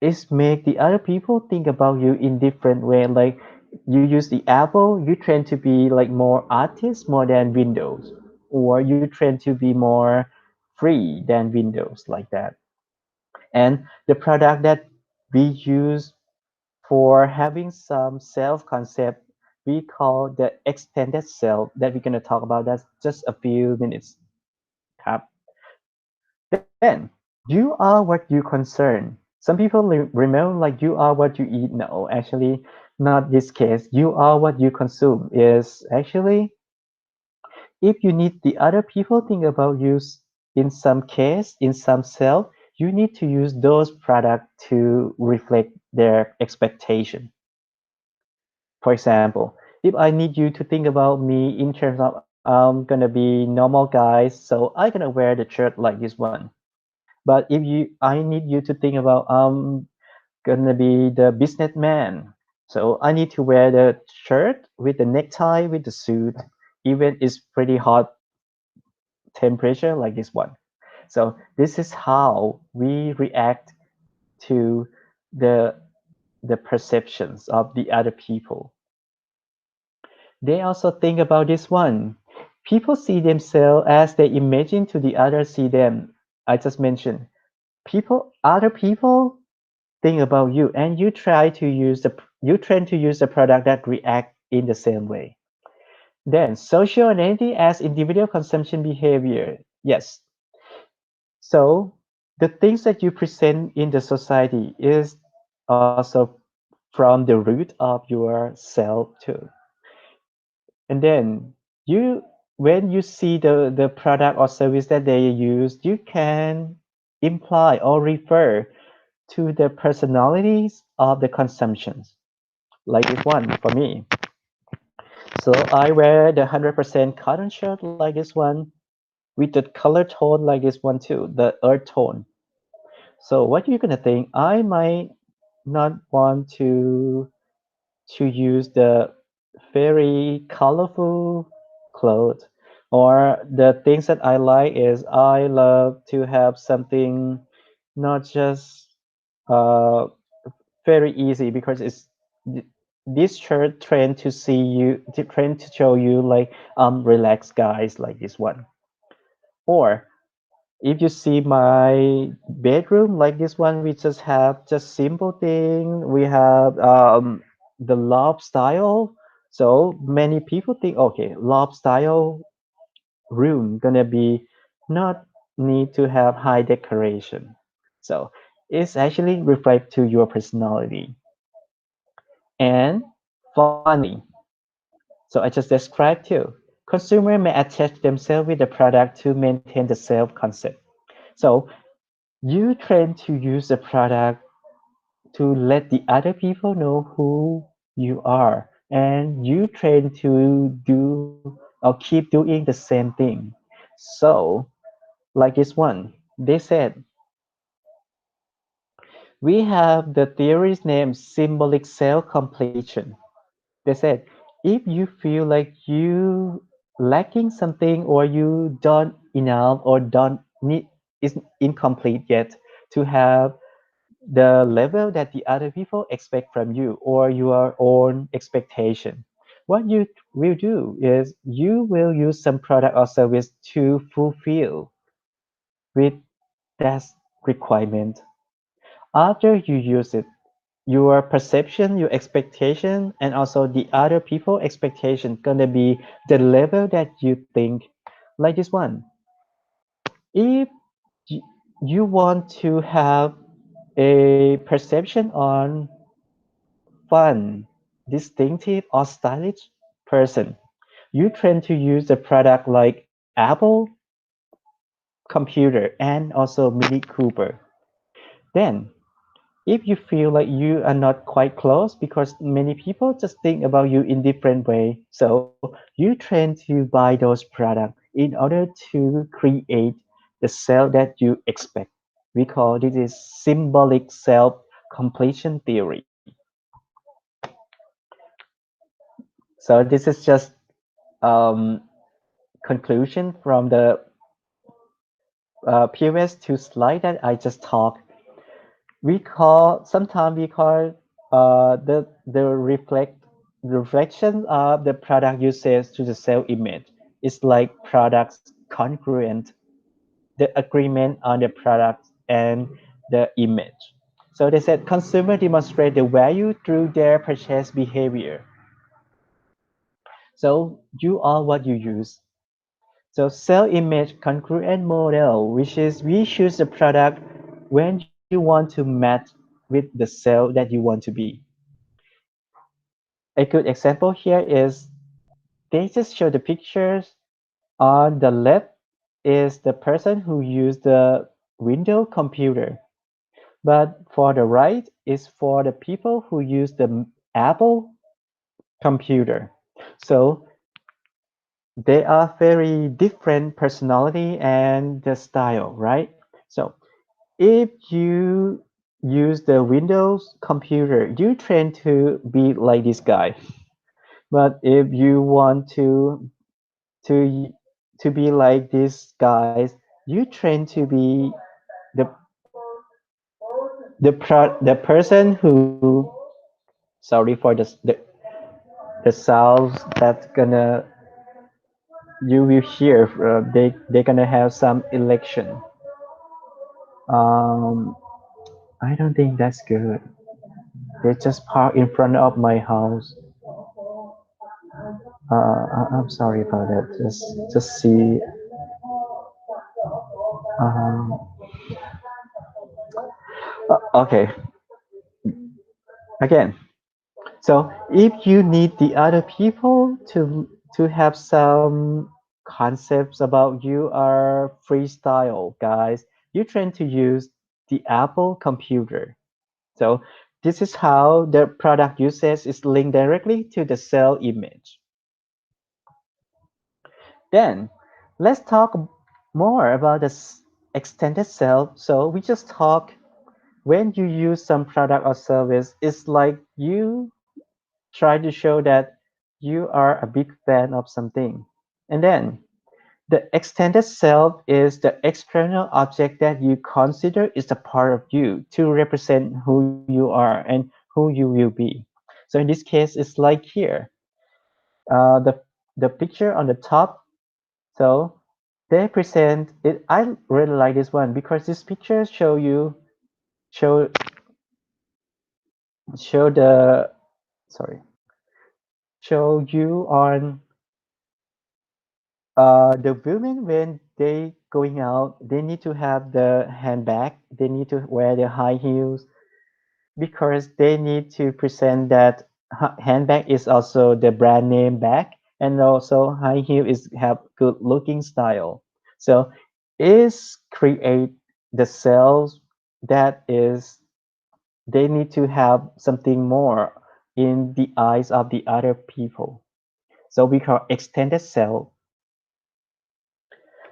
it's make the other people think about you in different way. Like you use the Apple, you train to be like more artist more than Windows, or you train to be more free than Windows like that. And the product that we use for having some self concept we call the extended self that we're going to talk about that just a few minutes.ครับ. Then you are what you concern. Some people remember like you are what you eat. No, actually not this case. You are what you consume is actually if you need the other people think about you in some case, in some self, you need to use those products to reflect their expectation. For example, if I need you to think about me in terms of I'm gonna be normal guys, so I'm gonna wear the shirt like this one. But if you, I need you to think about gonna be the businessman, so I need to wear the shirt with the necktie with the suit, even it's pretty hot temperature like this one. So this is how we react to the the perceptions of the other people. They also think about this one. People see themselves as they imagine to the others see them. I just mentioned other people think about you, and you try to use the product that react in the same way. Then social identity as individual consumption behavior. Yes. So the things that you present in the society is also from the root of your self too. And then you when you see the product or service that they use, you can imply or refer to the personalities of the consumptions. Like this one for me. So I wear the 100% cotton shirt like this one with the color tone like this one too, the earth tone. So what you're gonna think, I might not want to use the very colorful clothes, or the things that I like is I love to have something not just uh, very easy because th- this shirt trend to see you trend to show you like relaxed guys like this one, or If you see my bedroom like this one, we just have just simple thing. We have the loft style. So many people think, okay, loft style room gonna be not need to have high decoration. So it's actually reflect to your personality and funny. So I just described too. Consumer may attach themselves with the product to maintain the self concept. So you train to use the product to let the other people know who you are, and you train to do or keep doing the same thing. So like this one, they said we have the theories named symbolic self completion. They said if you feel like you lacking something or you don't enough or don't need is incomplete yet to have the level that the other people expect from you or your own expectation. What you will do is you will use some product or service to fulfill with that requirement. After you use it, your perception, your expectation, and also the other people expectation gonna be the level that you think. Like this one, if y- you want to have a perception on fun, distinctive, or stylish person, you tend to use a product like Apple computer and also Mini Cooper. Then, if you feel like you are not quite close because many people just think about you in different way, so you tend to buy those products in order to create the self that you expect. We call this is symbolic self completion theory. So this is just um, conclusion from the previous two slides that I just talked. We call sometimes we call the reflection of the product uses to the self image. It's like products congruent, the agreement on the product and the image. So they said consumer demonstrate the value through their purchase behavior. So you are what you use. So cell image congruent model, which is we choose the product when you want to match with the cell that you want to be. A good example here is they just show the pictures. On the left is the person who used the Windows computer, but for the right is for the people who use the Apple computer. So they are very different personality and the style, right? So if you use the Windows computer, you train to be like this guy. But if you want to to be like these guys, you train to be the the person who sorry for the sounds that's gonna you will hear. They're gonna have some election. Um, I don't think that's good. They just park in front of my house. I'm sorry about that. Just see. Um, okay, again. So if you need the other people to have some concepts about you are freestyle guys, you tend to use the Apple computer. So this is how the product usage is linked directly to the cell image. Then let's talk more about the extended cell. So we just talk when you use some product or service, it's like you try to show that you are a big fan of something. And then the extended self is the external object that you consider is a part of you to represent who you are and who you will be. So in this case, it's like here, uh, the the picture on the top. So they present it. I really like this one because this picture show show the sorry show you on the women when they going out, they need to have the handbag, they need to wear the high heels because they need to present that handbag is also the brand name bag, and also high heel is have good looking style. So is create the sales that is they need to have something more in the eyes of the other people. So we call extended sell.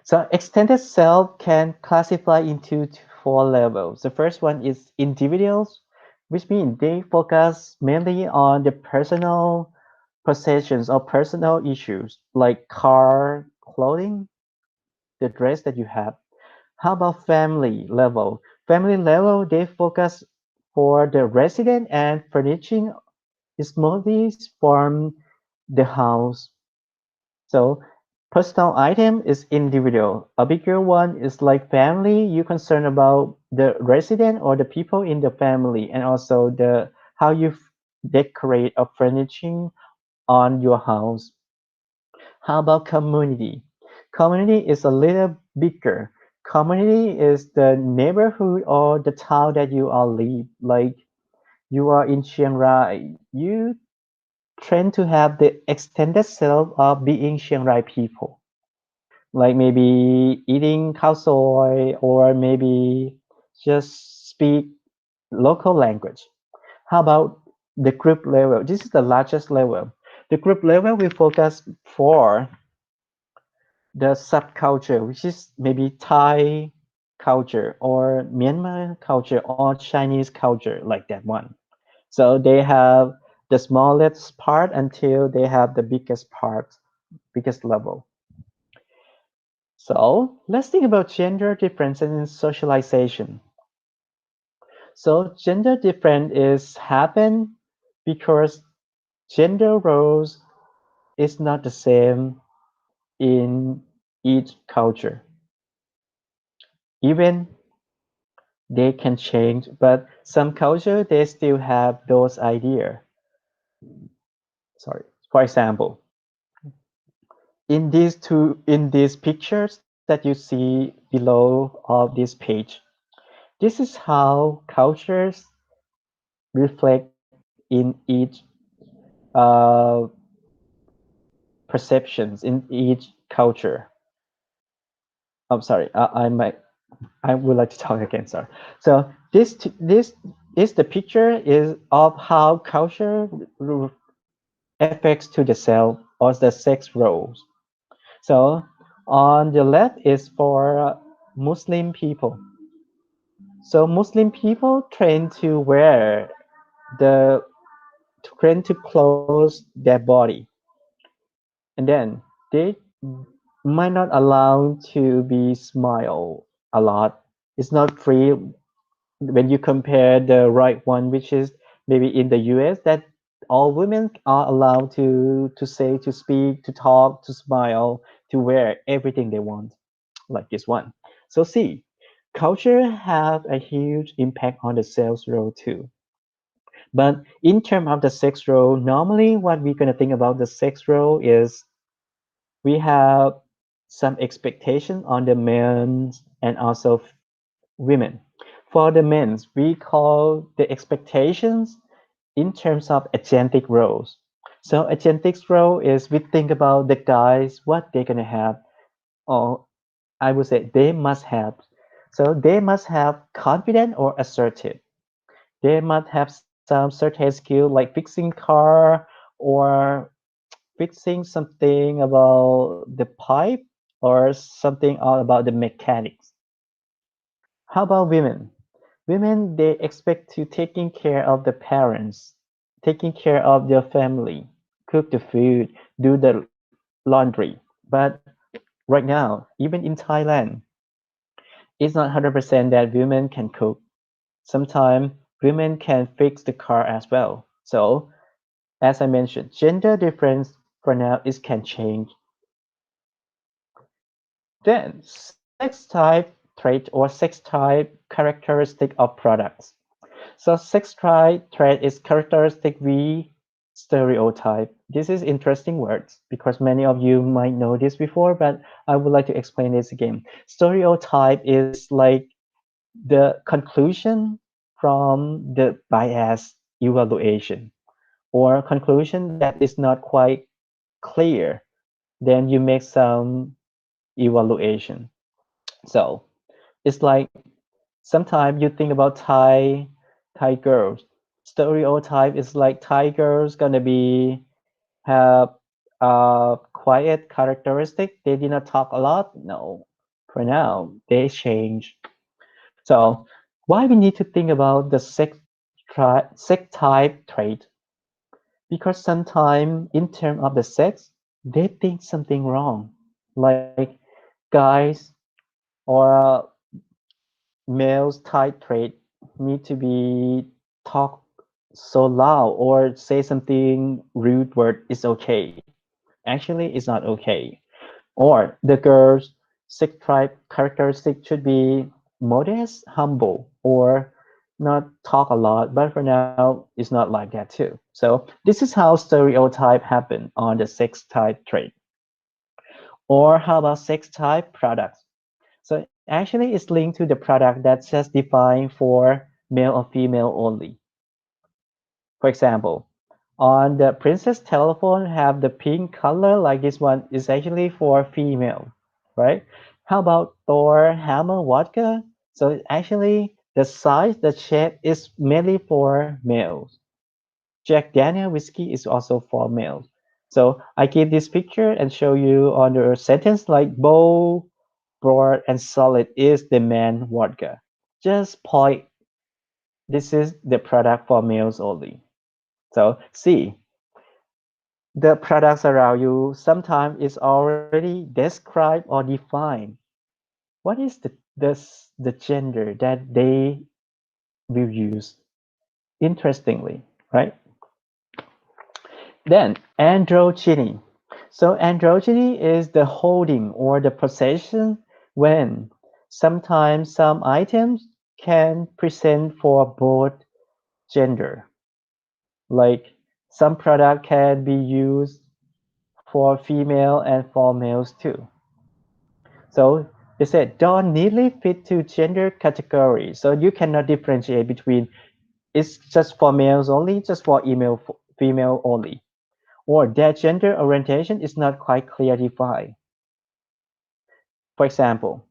So extended cell can classify into four levels. The first one is individuals, which means they focus mainly on the personal possessions or personal issues like car, clothing, the dress that you have. How about family level? Family level, they focus for the resident and furnishing smoothies from the house. So personal item is individual. A bigger one is like family. You concern about the resident or the people in the family, and also the how you decorate or furnishing on your house. How about community? Community is a little bigger. Community is the neighborhood or the town that you all live. Like you are in Chiang Rai, you tend to have the extended self of being Chiang Rai people, like maybe eating cow soy or maybe just speak local language. How about the group level? This is the largest level. The group level will focus for the subculture, which is maybe Thai culture or Myanmar culture or Chinese culture, like that one. So they have the smallest part until they have the biggest part, biggest level. So let's think about gender differences in socialization. So gender difference is happen because gender roles is not the same in each culture. Even they can change, but some culture they still have those idea. Sorry. For example, in these pictures that you see below of this page, this is how cultures reflect in each uh, perceptions in each culture. I'm sorry, I would like to talk again. Sorry. So this is the picture is of how culture affects to the self or the sex roles. So on the left is for Muslim people. So Muslim people train to wear the train to close their body, and then they might not allow to be smile a lot. It's not free when you compare the right one, which is maybe in the US, that all women are allowed to say, to speak, to talk, to smile, to wear everything they want, like this one. So see, culture have a huge impact on the sales role too. But in terms of the sex role, normally what we're gonna think about the sex role is we have some expectation on the men and also women. For the men, we call the expectations in terms of agentic roles. So agentic role is we think about the guys, what they're gonna have, or I would say they must have. So they must have confident or assertive. They must have some certain skill like fixing car or fixing something about the pipe or something all about the mechanics. How about women? Women they expect to taking care of the parents, taking care of their family, cook the food, do the laundry. But right now, even in Thailand, it's not 100% that women can cook. Sometimes women can fix the car as well. So as I mentioned, gender difference for now is can change. Then sex type trait or sex type characteristic of products. So sex type trait is characteristic we stereotype. This is interesting words because many of you might know this before, but I would like to explain this again. Stereotype is like the conclusion from the bias evaluation or conclusion that is not quite clear. Then you make some evaluation. So it's like sometimes you think about Thai girls. Stereotype is like Thai girls gonna be have quiet characteristic. They did not talk a lot. No, for now they change. So why we need to think about the sex type trait? Because sometimes in terms of the sex, they think something wrong. Like guys or males type trait need to be talk so loud or say something rude word is okay. Actually, it's not okay. Or the girls sex type characteristic should be modest, humble, or not talk a lot. But for now, it's not like that too. So this is how stereotype happen on the sex type trait. Or how about sex type products? So actually, it's linked to the product that's just defined for male or female only. For example, on the Princess telephone have the pink color like this one is actually for female, right? How about Thor Hammer vodka? So actually the size, the shape is mainly for males. Jack Daniel whiskey is also for males. So I give this picture and show you on the sentence like bold, broad, and solid is the man vodka. Just point, this is the product for males only. So see, the products around you sometimes is already described or defined. What is the gender that they will use? Interestingly, right? Then androgyny. So androgyny is the holding or the possession when sometimes some items can present for both gender. Like some product can be used for female and for males too. So they said don't neatly fit to gender categories. So you cannot differentiate between it's just for males only, just for female only, or their gender orientation is not quite clear defined. For example,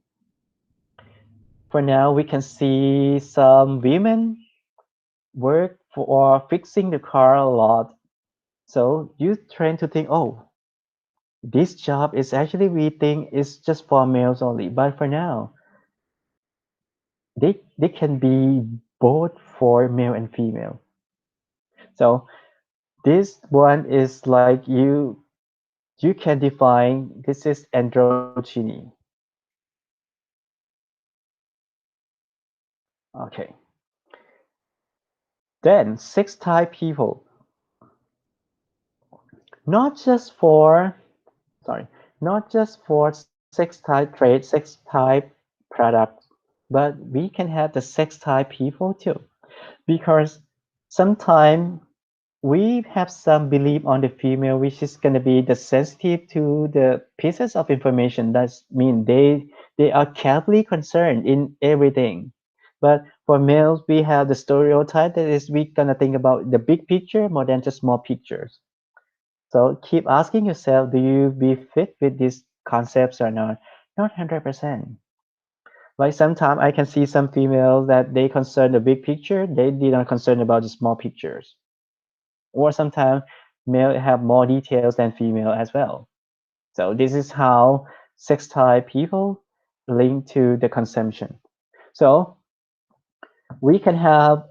for now we can see some women work for fixing the car a lot. So you tend to think, oh, this job is actually we think is just for males only. But for now, they can be both for male and female. So this one is like you can define this is androgyny. Okay. Then six type people, not just for sorry, not just for sex type trade, sex type products, but we can have the sex type people too. Because sometimes we have some belief on the female which is going to be the sensitive to the pieces of information that mean they are carefully concerned in everything, but for males we have the stereotype that is we gonna think about the big picture more than just small pictures. So keep asking yourself, do you be fit with these concepts or not? Not 100%. Like sometimes I can see some females that they concern the big picture, they did not concern about the small pictures. Or sometimes male have more details than female as well. So this is how sex type people link to the consumption. So we can have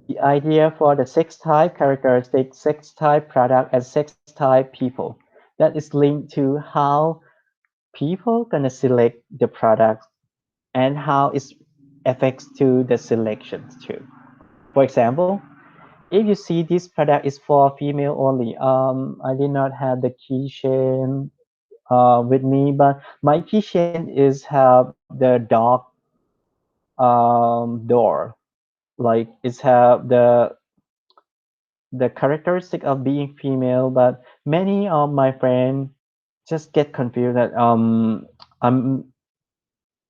the idea for the sex type characteristic, sex type product, and sex type people. That is linked to how people gonna select the product and how it affects to the selections too. For example, if you see this product is for female only, I did not have the keychain with me, but my kitchen is have the dog door. Like it's have the characteristic of being female, but many of my friends just get confused that I'm I'm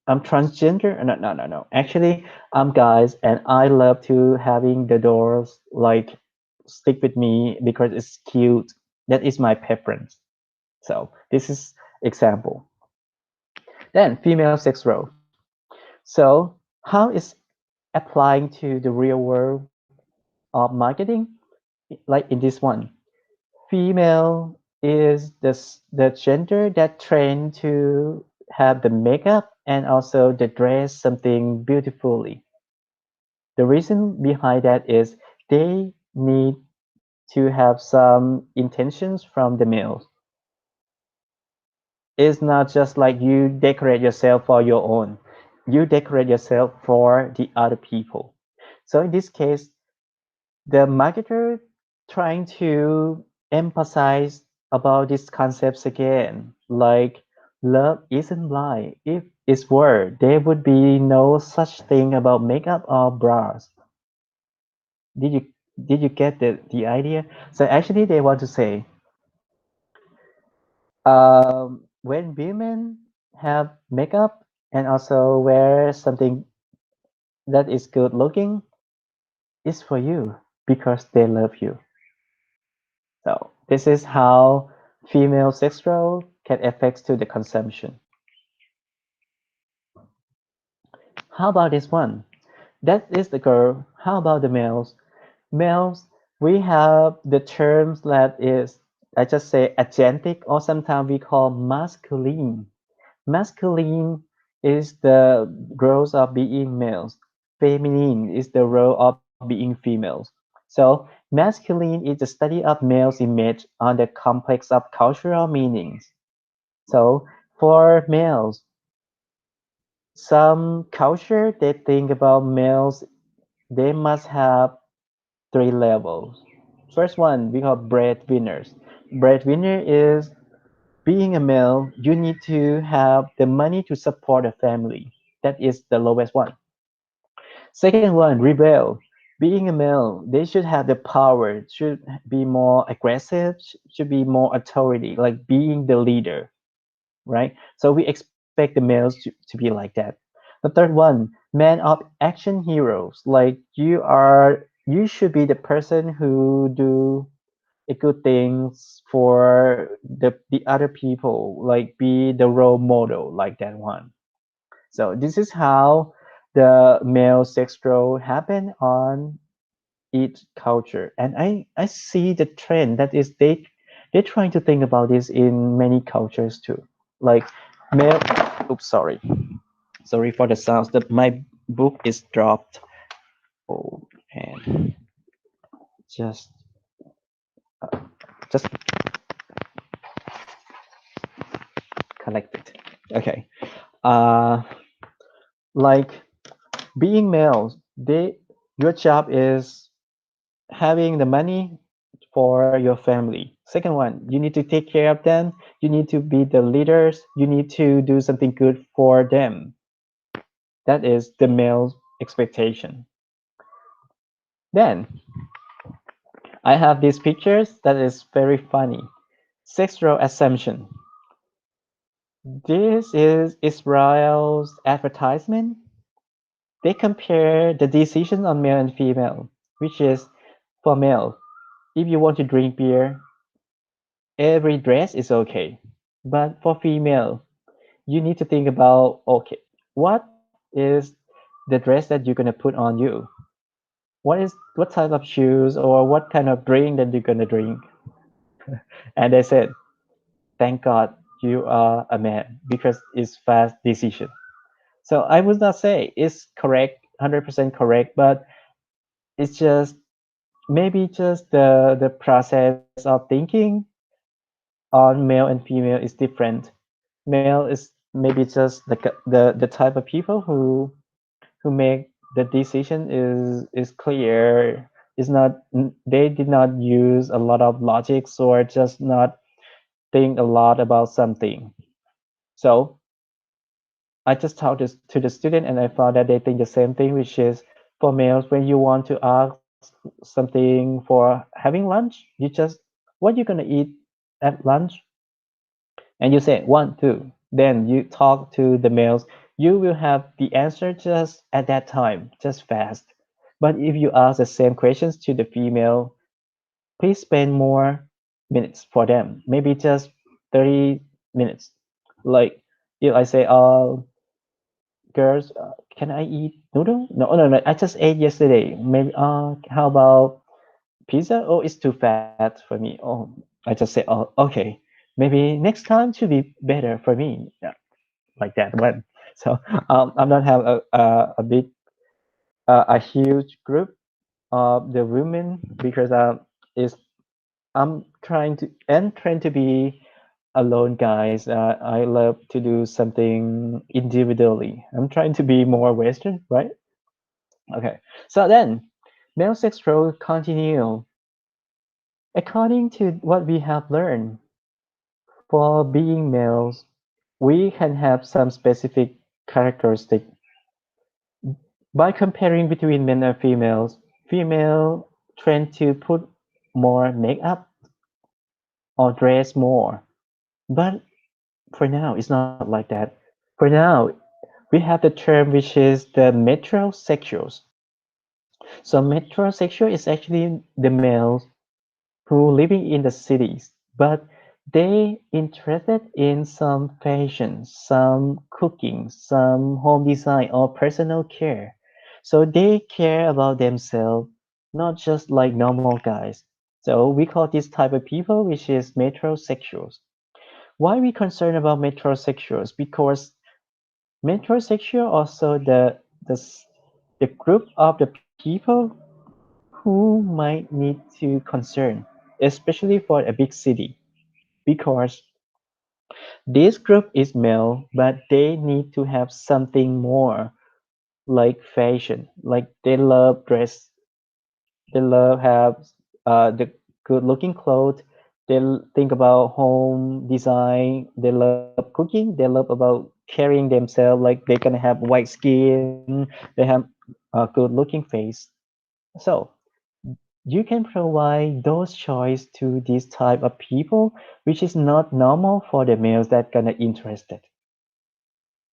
transgender. No, no, no, no. Actually, I'm guys, and I love to having the doors like stick with me because it's cute. That is my preference. So this is example. Then female sex role. So how is applying to the real world of marketing? Like in this one, female is the gender that trained to have the makeup and also the dress something beautifully. The reason behind that is they need to have some intentions from the males. It's not just like you decorate yourself for your own. You decorate yourself for the other people. So in this case, the marketer trying to emphasize about these concepts again, like love isn't blind. If it were, there would be no such thing about makeup or bras. Did you did you get the idea? So actually, they want to say, when women have makeup and also wear something that is good looking, it's for you because they love you. So this is how female sex role can affect to the consumption. How about this one? That is the girl. How about the males? Males, we have the terms that is, I just say agentic, or sometimes we call masculine. Masculine is the roles of being males. Feminine is the role of being females. So masculine is the study of male's image on the complex of cultural meanings. So for males, some culture they think about males, they must have three levels. First one we call breadwinners. Breadwinner is being a male, you need to have the money to support a family. That is the lowest one. Second one, rebel. Being a male, they should have the power, should be more aggressive, should be more authority, like being the leader, right? So we expect the males to be like that. The third one, man of action heroes. Like you should be the person who do a good things for the other people, like be the role model, like that one. So this is how the male sex role happen on each culture, and I see the trend that is they're trying to think about this in many cultures too, like male. Oops, sorry for the sounds. That my book is dropped. Oh, and just just collect it. Okay. Uh, like being males, they your job is having the money for your family. Second one, you need to take care of them. You need to be the leaders. You need to do something good for them. That is the male expectation. Then I have these pictures that is very funny. Sexual assumption. This is Israel's advertisement. They compare the decision on male and female, which is for male. If you want to drink beer, every dress is okay. But for female, you need to think about, okay, what is the dress that you're gonna put on you? What type of shoes or what kind of drink that you're gonna drink? And they said, thank God you are a man because it's fast decision. So I would not say it's correct, 100% correct, but it's just maybe just the process of thinking on male and female is different. Male is maybe just the type of people who make the decision is clear. Is not they did not use a lot of logics or just not think a lot about something. So I just talked to the student and I found that they think the same thing, which is for males, when you want to ask something for having lunch, you just, what you gonna eat at lunch? And you say one, two. Then you talk to the males, you will have the answer just at that time, just fast. But if you ask the same questions to the female, please spend more minutes for them. Maybe just 30 minutes. Like if I say, girls, can I eat noodle? No, no, no. I just ate yesterday. Maybe, how about pizza? Oh, it's too fat for me. Oh, I just say, oh, okay. Maybe next time should be better for me. Yeah, like that one. So, I'm not have a big, a huge group of the women because is I'm trying to be alone, guys. I love to do something individually. I'm trying to be more Western, right? Okay. So then, male sex role continue. According to what we have learned, for being males, we can have some specific characteristic. By comparing between men and females, female tend to put more makeup or dress more. But for now, it's not like that. For now, we have the term which is the metrosexuals. So metrosexual is actually the males who living in the cities, but they interested in some fashion, some cooking, some home design or personal care. So they care about themselves, not just like normal guys. So we call this type of people which is metrosexuals. Why we concerned about metrosexuals? Because metrosexual also the group of the people who might need to concern, especially for a big city, because this group is male, but they need to have something more like fashion, like they love dress, they love have the good looking clothes. They think about home design. They love cooking. They love about carrying themselves like they're gonna have white skin. They have a good looking face. So you can provide those choice to this type of people, which is not normal for the males that gonna interested.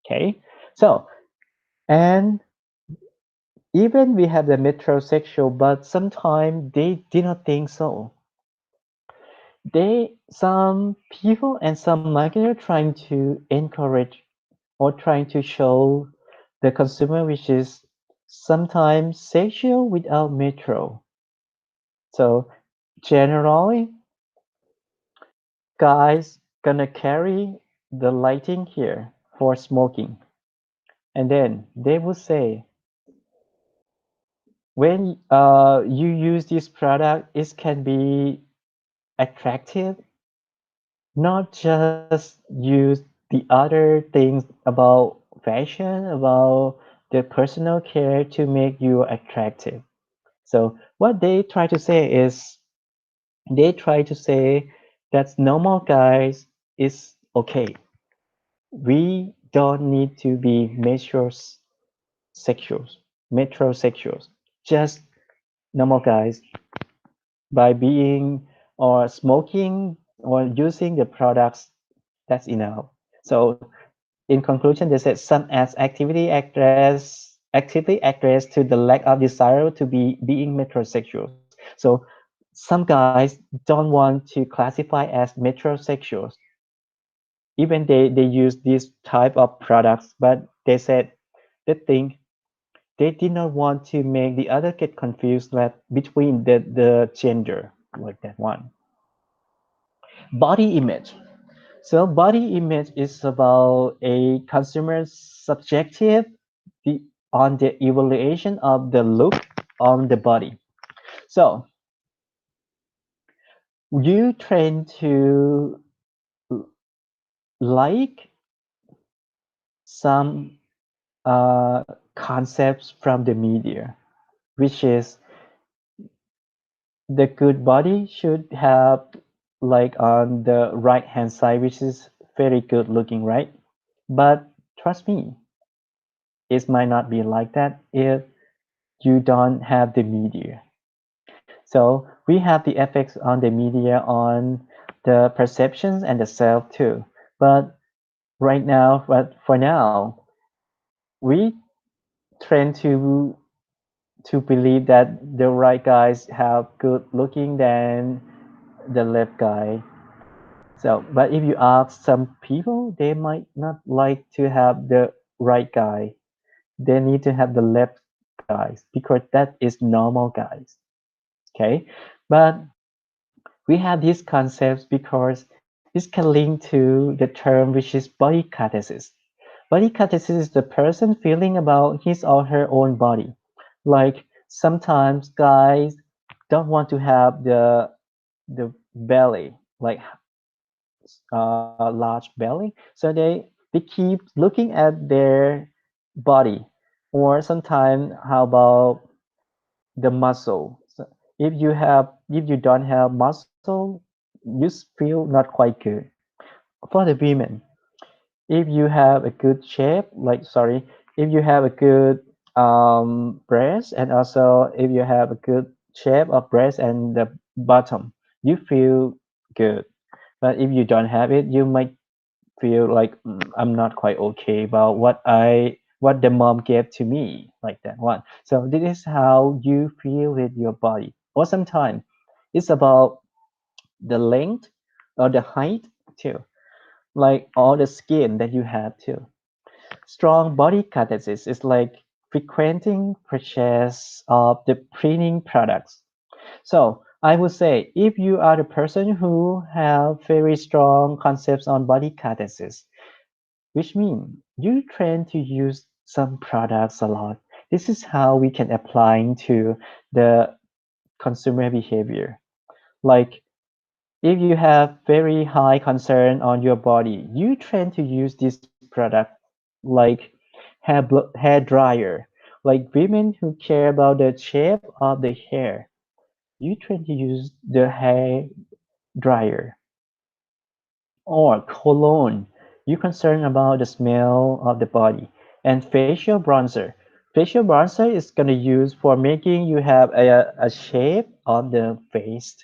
Okay, so and even we have the metrosexual, but sometimes they did not think so. They some people and some marketer trying to encourage or trying to show the consumer which is sometimes sexual without metro. So generally guys gonna carry the lighting here for smoking, and then they will say when you use this product it can be attractive, not just use the other things about fashion, about the personal care to make you attractive. So what they try to say is they try to say that normal guys is okay. We don't need to be sexuals, metrosexuals, just normal guys by being or smoking or using the products. That's enough. So in conclusion, they said some as actively address to the lack of desire to be being metrosexuals. So some guys don't want to classify as metrosexuals, even they use this type of products, but they said they think they did not want to make the other get confused that between the gender, like that one. Body image. So body image is about a consumer's subjective the, on the evaluation of the look on the body. So you tend to like some concepts from the media, which is the good body should have like on the right hand side, which is very good looking, right? But trust me, it might not be like that if you don't have the media. So we have the effects on the media on the perceptions and the self too. But right now, but for now, we trend to believe that the right guys have good looking than the left guy. So, but if you ask some people, they might not like to have the right guy. They need to have the left guys because that is normal guys. Okay, but we have these concepts because this can link to the term which is body cathesis. Body cathesis is the person feeling about his or her own body. Like sometimes guys don't want to have the belly, like large belly, so they keep looking at their body. Or sometimes how about the muscle? So if you don't have muscle, you feel not quite good. For the women, if you have a good shape, like sorry, if you have a good breast, and also if you have a good shape of breast and the bottom, you feel good. But if you don't have it, you might feel like I'm not quite okay about what the mom gave to me, like that one. So this is how you feel with your body. Or sometimes it's about the length or the height too, like all the skin that you have too. Strong body catalysis is like frequenting purchase of the printing products. So I would say if you are the person who have very strong concepts on body catalysis, which means you tend to use some products a lot. This is how we can apply into the consumer behavior. Like if you have very high concern on your body, you tend to use this product like hair dryer. Like women who care about the shape of the hair, you tend to use the hair dryer. Or cologne, you concerned about the smell of the body. And facial bronzer. Facial bronzer is gonna use for making you have a shape on the face.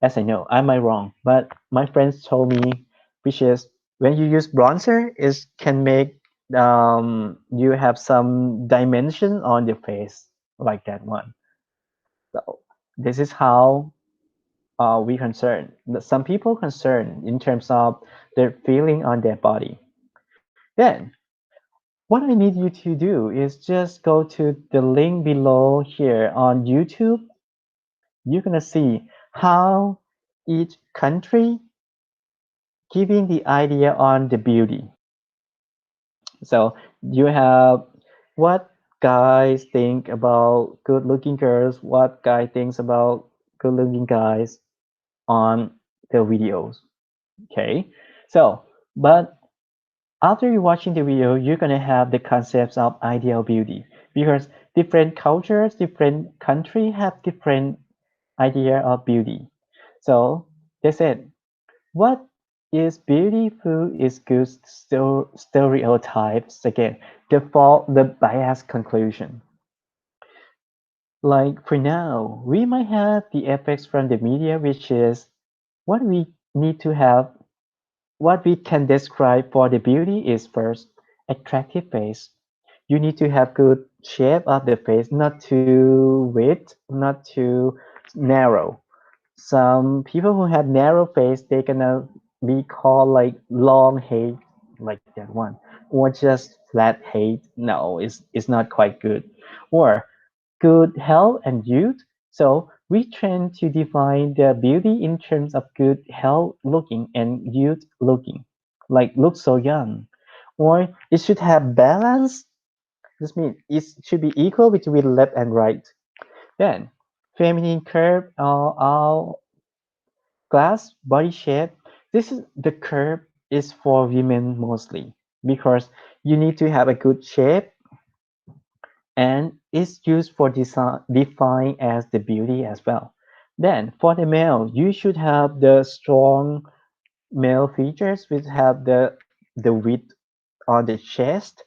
As I know, am I wrong? But my friends told me, which is when you use bronzer, it can make you have some dimension on your face, like that one. So this is how we concern. Some people concern in terms of their feeling on their body. Then what I need you to do is just go to the link below here on YouTube. You're gonna see how each country giving the idea on the beauty. So you have what guys think about good looking girls, what guy thinks about good looking guys on the videos. Okay. So, but after you're watching the video, you're gonna have the concepts of ideal beauty because different cultures, different country have different idea of beauty. So they said what is beautiful is good stereotypes again. The biased conclusion. Like for now, we might have the effects from the media, which is what we need to have. What we can describe for the beauty is first attractive face. You need to have good shape of the face, not too wide, not too narrow. Some people who have narrow face, they gonna be called like long head, like that one, or just flat head. No, it's not quite good. Or good health and youth. So we tend to define the beauty in terms of good health looking and youth looking, like look so young. Or it should have balance. This means it should be equal between left and right. Then feminine curve are glass body shape. This is the curve is for women mostly because you need to have a good shape and it's used for design define as the beauty as well. Then for the male, you should have the strong male features which have the width on the chest,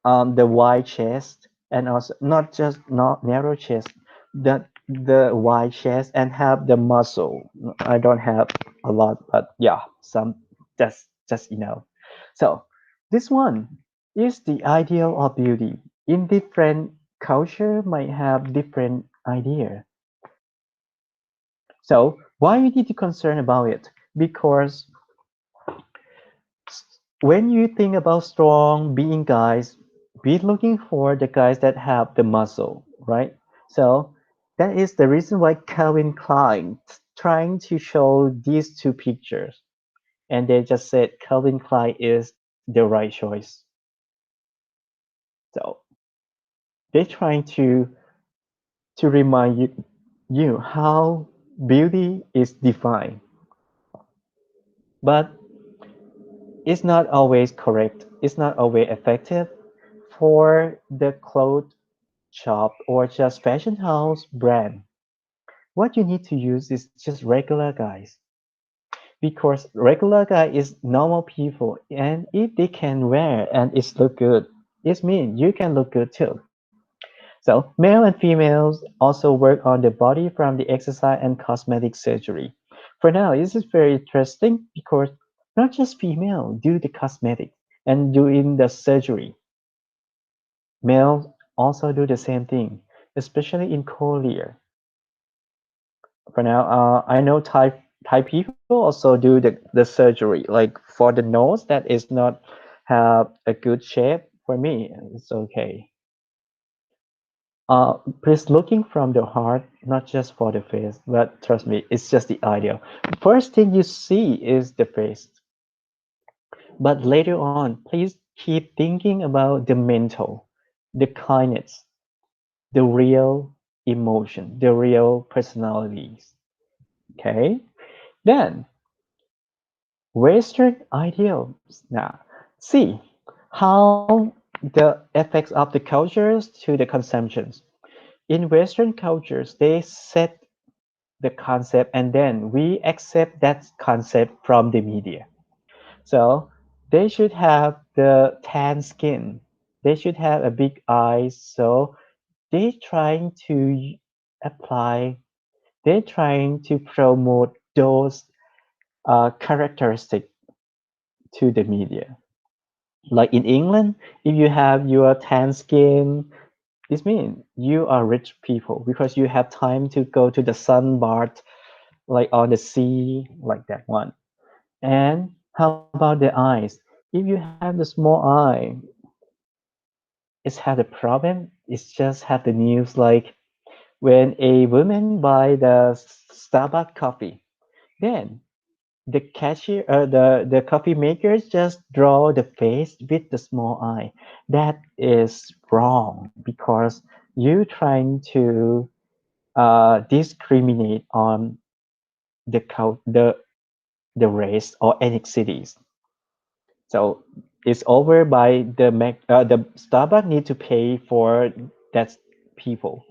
the wide chest, and also not just not narrow chest, the wide chest and have the muscle. I don't have a lot, but yeah, some just enough. So this one is the ideal of beauty. In different culture might have different idea. So why we need to concern about it? Because when you think about strong being guys, we're looking for the guys that have the muscle, right? So that is the reason why Calvin Klein trying to show these two pictures, and they just said Calvin Klein is the right choice. So they're trying to remind you how beauty is defined, but it's not always correct. It's not always effective for the clothes shop or just fashion house brand. What you need to use is just regular guys because regular guy is normal people, and if they can wear and it's look good, it means you can look good too. So male and females also work on the body from the exercise and cosmetic surgery. For now, this is very interesting because not just female do the cosmetic and doing the surgery. Males also do the same thing, especially in Korea. For now, I know Thai people also do the surgery, like for the nose that is not have a good shape. For me, it's okay. Please looking from the heart, not just for the face, but trust me, it's just the ideal. First thing you see is the face, but later on, please keep thinking about the mental, the kindness, the real emotion, the real personalities. Okay, then Western ideals. Now, see how the effects of the cultures to the consumptions. In Western cultures, they set the concept and then we accept that concept from the media. So they should have the tan skin. They should have a big eyes. So they trying to apply. They're trying to promote those characteristics to the media. Like in England, if you have your tan skin, this means you are rich people because you have time to go to the sun bath, like on the sea, like that one. And how about the eyes? If you have the small eye, it's had a problem. It's just have the news like when a woman buy the Starbucks coffee, then the cashier the coffee makers just draw the face with the small eye. That is wrong because you trying to discriminate on the the race or ethnicities. So it's over by the Starbucks need to pay for that people.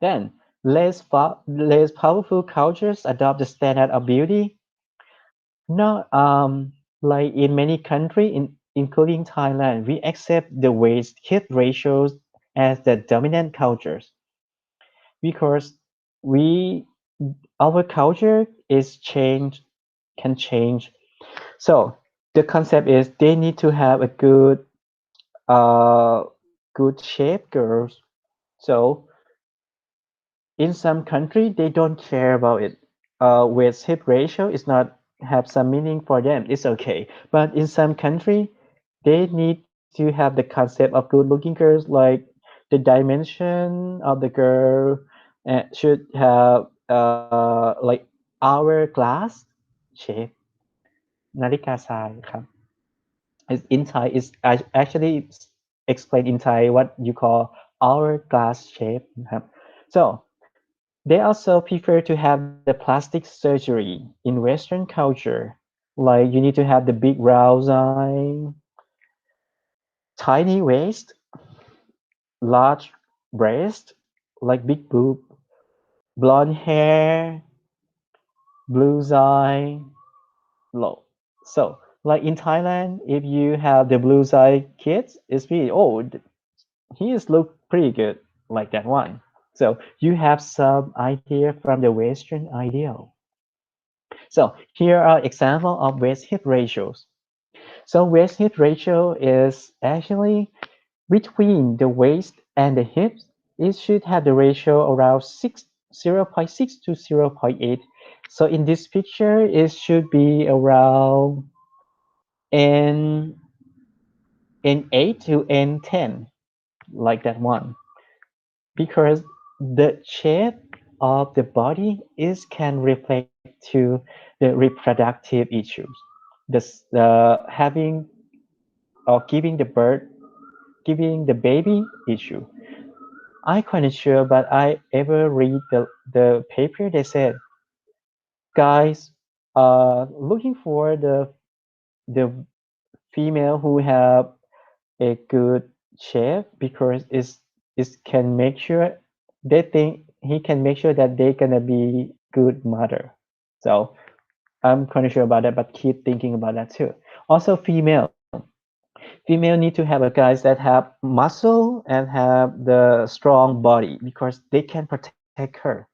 Then less powerful cultures adopt the standard of beauty. No, like in many countries, including Thailand, we accept the waist hip ratios as the dominant cultures because we our culture is change can change. So the concept is they need to have a uh good shape girls. So in some country they don't care about it. Waist hip ratio is not have some meaning for them. It's okay. But in some country, they need to have the concept of good looking girls, like the dimension of the girl should have like hourglass shape. นาฬิกาทรายครับ in Thai is actually explained in Thai what you call hourglass shape นะครับ so they also prefer to have the plastic surgery in Western culture. Like you need to have the big round eye, tiny waist, large breast, like big boob. blonde hair, blue eye, low. So, like in Thailand, if you have the blue eye kids, it's really he is look pretty good like that one. So you have some idea from the Western ideal. So here are example of waist hip ratios. So waist hip ratio is actually between the waist and the hips. It should have the ratio around 0.6 to 0.8. So in this picture, it should be around N N8 to N10, like that one. Because the shape of the body is can reflect to the reproductive issues. The having or giving the birth, giving the baby issue. I quite not sure, but I ever read the paper. They said guys looking for the female who have a good shape because is can make sure they think he can make sure that they gonna be good mother. So I'm kind of sure about that, but keep thinking about that too. Also, female need to have a guys that have muscle and have the strong body because they can protect her.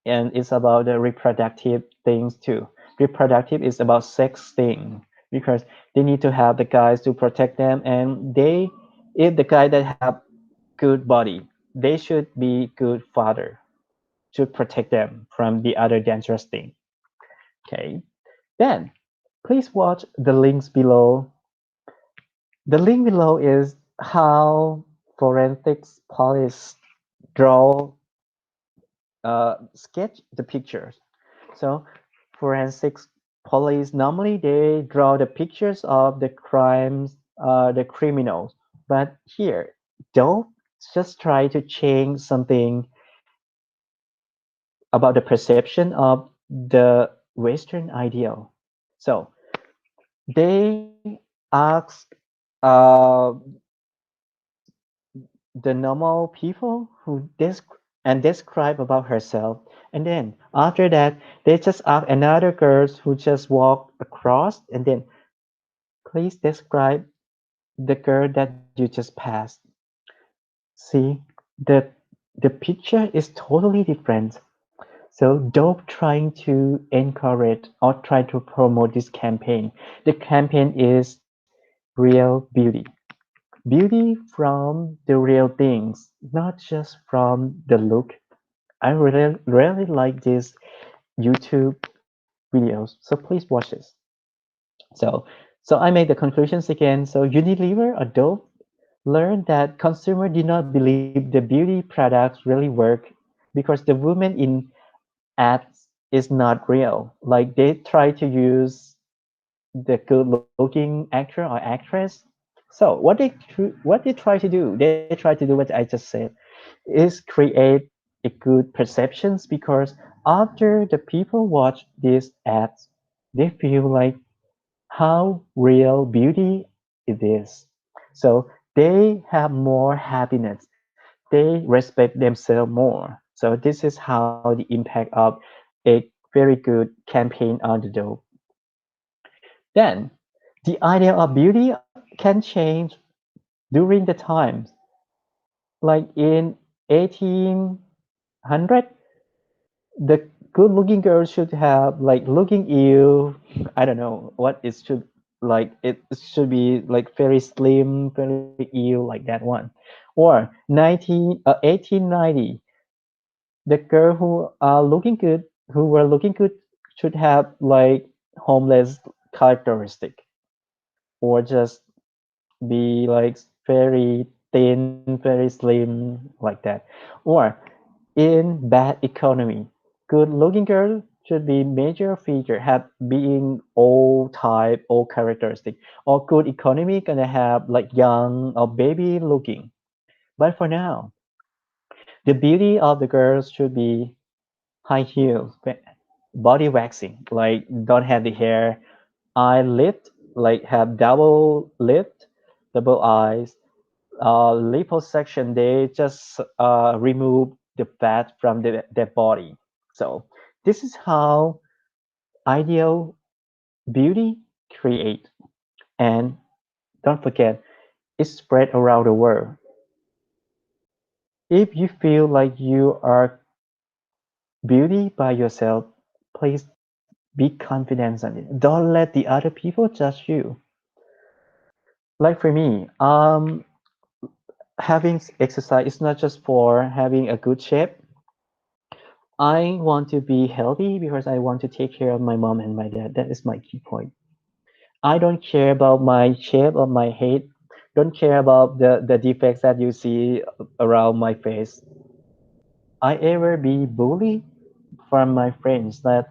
And it's about the reproductive things too. Reproductive is about sex thing because they need to have the guys to protect them, and they, if the guy that have good body, they should be good father to protect them from the other dangerous thing. Okay, then please watch the links below. The link below is how forensics police draw sketch the pictures. So forensics police normally they draw the pictures of the crimes, the criminals. But here, don't just try to change something about the perception of the Western ideal. So they ask uh, the normal people who describe about herself, and then after that they just ask another girls who just walk across, and then please describe the girl that you just passed. See, the the picture is totally different. So don't trying to encourage or try to promote this campaign. The campaign is real beauty. Beauty from the real things, not just from the look. I really like these YouTube videos, so please watch this. So, so I made the conclusions again. So Unilever, Adobe learned that consumer did not believe the beauty products really work because the woman in ads is not real. Like they try to use the good looking actor or actress. So what they try to do, they try to do what I just said, is create a good perceptions because after the people watch these ads, they feel like how real beauty it is. So they have more happiness. They respect themselves more. So this is how the impact of a very good campaign on the dough. Then the idea of beauty can change during the times. Like in 1800, the good looking girl should have like looking ill. I don't know what it should like. It should be like very slim, very ill like that one. Or 1890, the girl who are looking good, who were looking good, should have like homeless characteristic, or just be like very thin, very slim like that. Or in bad economy, good looking girl should be major feature, have being old type, old characteristic. Or good economy gonna have like young or baby looking. But for now, the beauty of the girls should be high heels, body waxing, like don't have the hair, eye lift, like have double lift, double eyes, liposuction. They just remove the fat from their body. So this is how ideal beauty create. And don't forget, it's spread around the world. If you feel like you are beauty by yourself, please be confident on it. Don't let the other people judge you. Like for me, having exercise is not just for having a good shape. I want to be healthy because I want to take care of my mom and my dad. That is my key point. I don't care about my shape of my head. Don't care about the defects that you see around my face. I ever be bullied from my friends that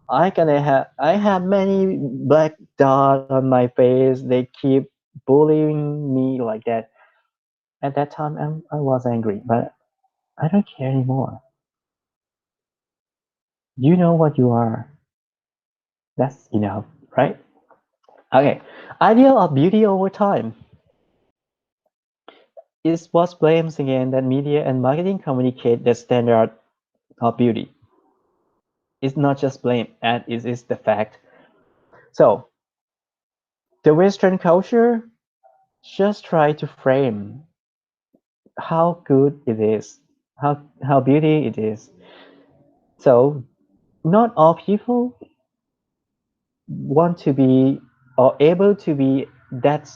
I have many black dot on my face. They keep bullying me like that. At that time, I was angry, but I don't care anymore. You know what you are. That's enough, right? Okay. Ideal of beauty over time is what blames again that media and marketing communicate the standard of beauty. It's not just blame, and it is the fact. So the Western culture just try to frame how good it is, how beauty it is. So not all people want to be or able to be that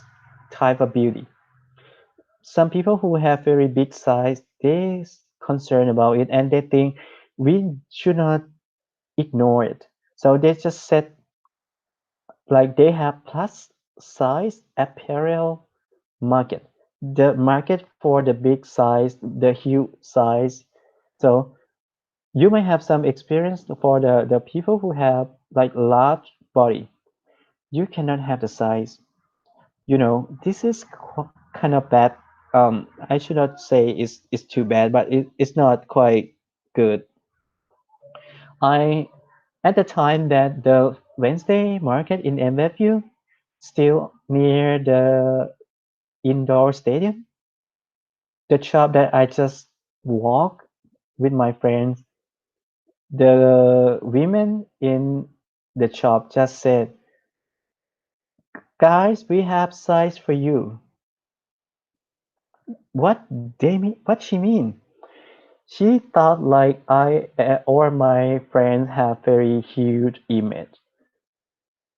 type of beauty. Some people who have very big size, they concerned about it and they think we should not ignore it. So they just set like they have plus size apparel market. The market for the big size, the huge size. So you may have some experience for the people who have like large body. You cannot have the size. This is kind of bad. I should not say it's too bad, but it's not quite good. I At the time that the Wednesday market in MFU, still near the indoor stadium, the shop that I just walk with my friends, the women in the shop just said, "Guys, we have size for you." What what she mean? She thought like I or my friends have very huge image.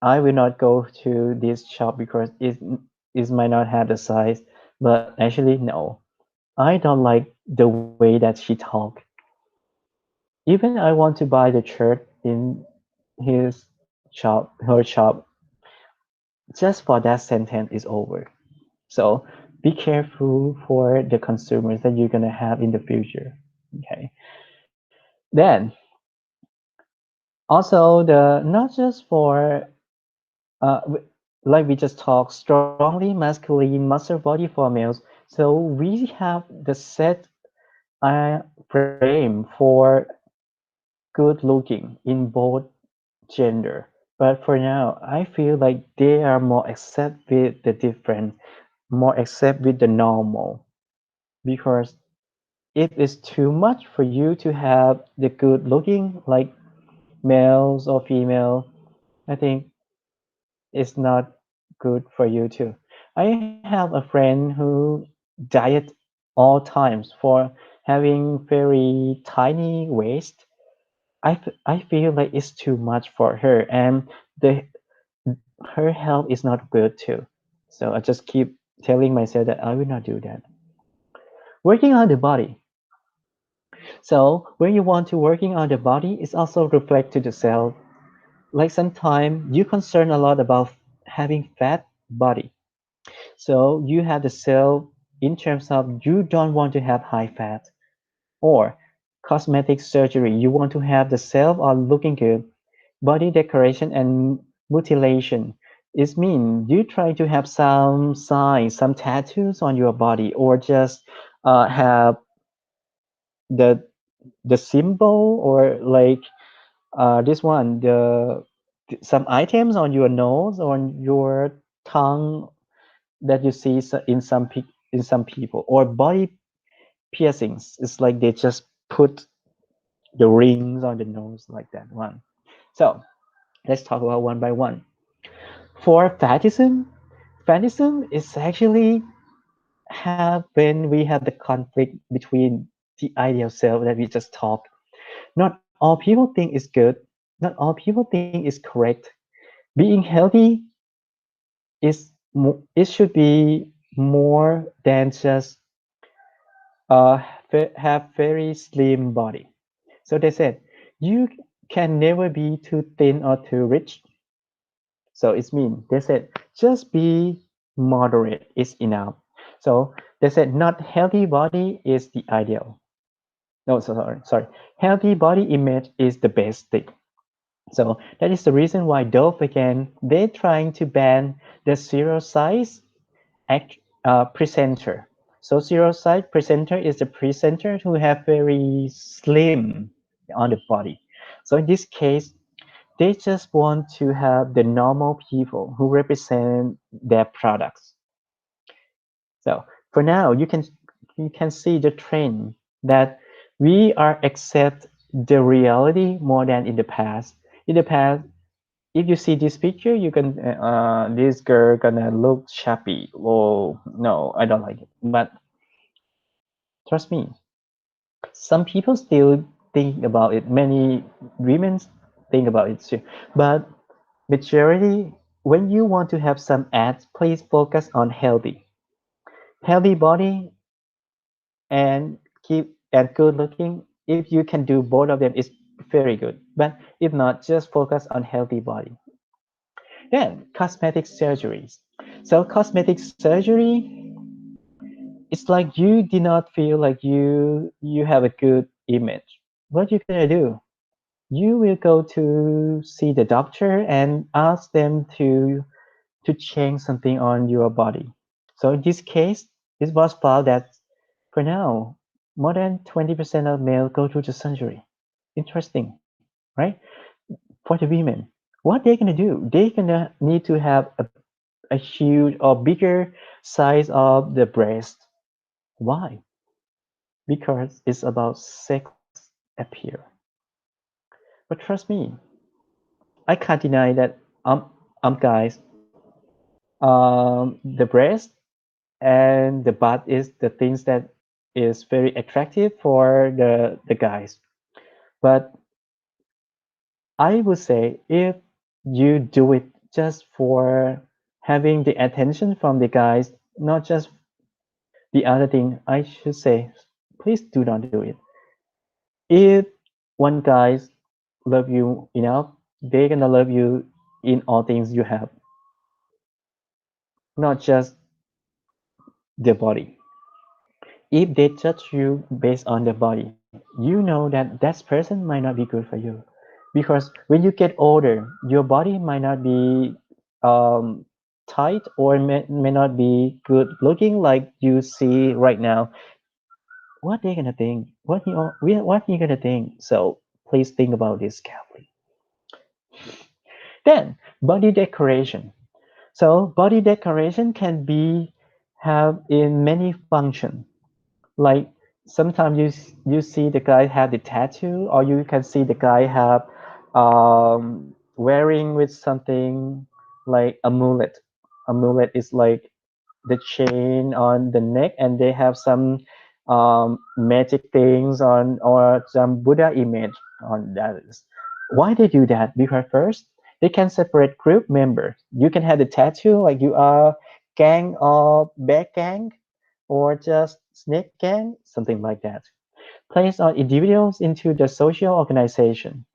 I will not go to this shop because it might not have the size. But actually, no. I don't like the way that she talk. Even I want to buy the shirt in his shop, her shop, just for that sentence is over. So be careful for the consumers that you're gonna have in the future. Okay. Then also the not just for like we just talked, strongly masculine muscle body for males. So we have the set frame for good looking in both gender. But for now, I feel like they are more accept with the different, more accept with the normal. Because if it's too much for you to have the good looking like males or female, I think it's not good for you too. I have a friend who diet all times for having very tiny waist. I feel like it's too much for her and the her health is not good too. So I just keep telling myself that I will not do that. Working on the body. So when you want to working on the body, it's also reflect to the self. Like sometimes you concern a lot about having fat body. So you have the self in terms of you don't want to have high fat or cosmetic surgery. You want to have the self on looking good. Body decoration and mutilation. It means you try to have some signs, some tattoos on your body, or just have the the symbol or like this one, some items on your nose or on your tongue that in some people or body piercings. It's like they just put the rings on the nose like that one. So let's talk about one by one. For fetishism is actually have when we have the conflict between the ideal self that we just talked. Not all people think is good. Not all people think is correct. Being healthy it should be more than just have very slim body. So they said you can never be too thin or too rich. So it's mean they said just be moderate is enough. So they said not healthy body is the ideal. No, sorry. Healthy body image is the best thing. So that is the reason why Dove again they're trying to ban the zero size presenter. So zero size presenter is the presenter who have very slim on the body. So in this case, they just want to have the normal people who represent their products. So for now, you can see the trend that we are accept the reality more than in the past. In the past, if you see this picture, you can this girl gonna look shabby. Oh no, I don't like it. But trust me, some people still think about it. Many women think about it too. But majority, when you want to have some ads, please focus on healthy body and keep and good looking. If you can do both of them, it's very good. But if not, just focus on healthy body. Then cosmetic surgeries. So cosmetic surgery, it's like you did not feel like you have a good image. What you gonna do? You will go to see the doctor and ask them to change something on your body. So in this case, it was found that for now, more than 20% of males go through the surgery. Interesting, right? For the women, what they're gonna do? They're gonna need to have a huge or bigger size of the breast. Why? Because it's about sex appeal. But trust me, I can't deny that guys, the breast and the butt is the things that is very attractive for the guys. But I would say if you do it just for having the attention from the guys, not just the other thing, I should say, please do not do it. If one guys love you enough, they're gonna love you in all things you have, not just the body. If they judge you based on the body, you know that that person might not be good for you. Because when you get older, your body might not be um, tight or may not be good looking like you see right now. What they gonna think? What you gonna think? So please think about this carefully. Then body decoration. So body decoration can be have in many functions. Like sometimes you see the guy have the tattoo, or you can see the guy have wearing with something like amulet. Amulet is like the chain on the neck, and they have some magic things on or some Buddha image on that. Why they do that? Because first they can separate group members. You can have the tattoo like you are gang or bad gang or just snake gang, something like that. Placed on individuals into the social organization.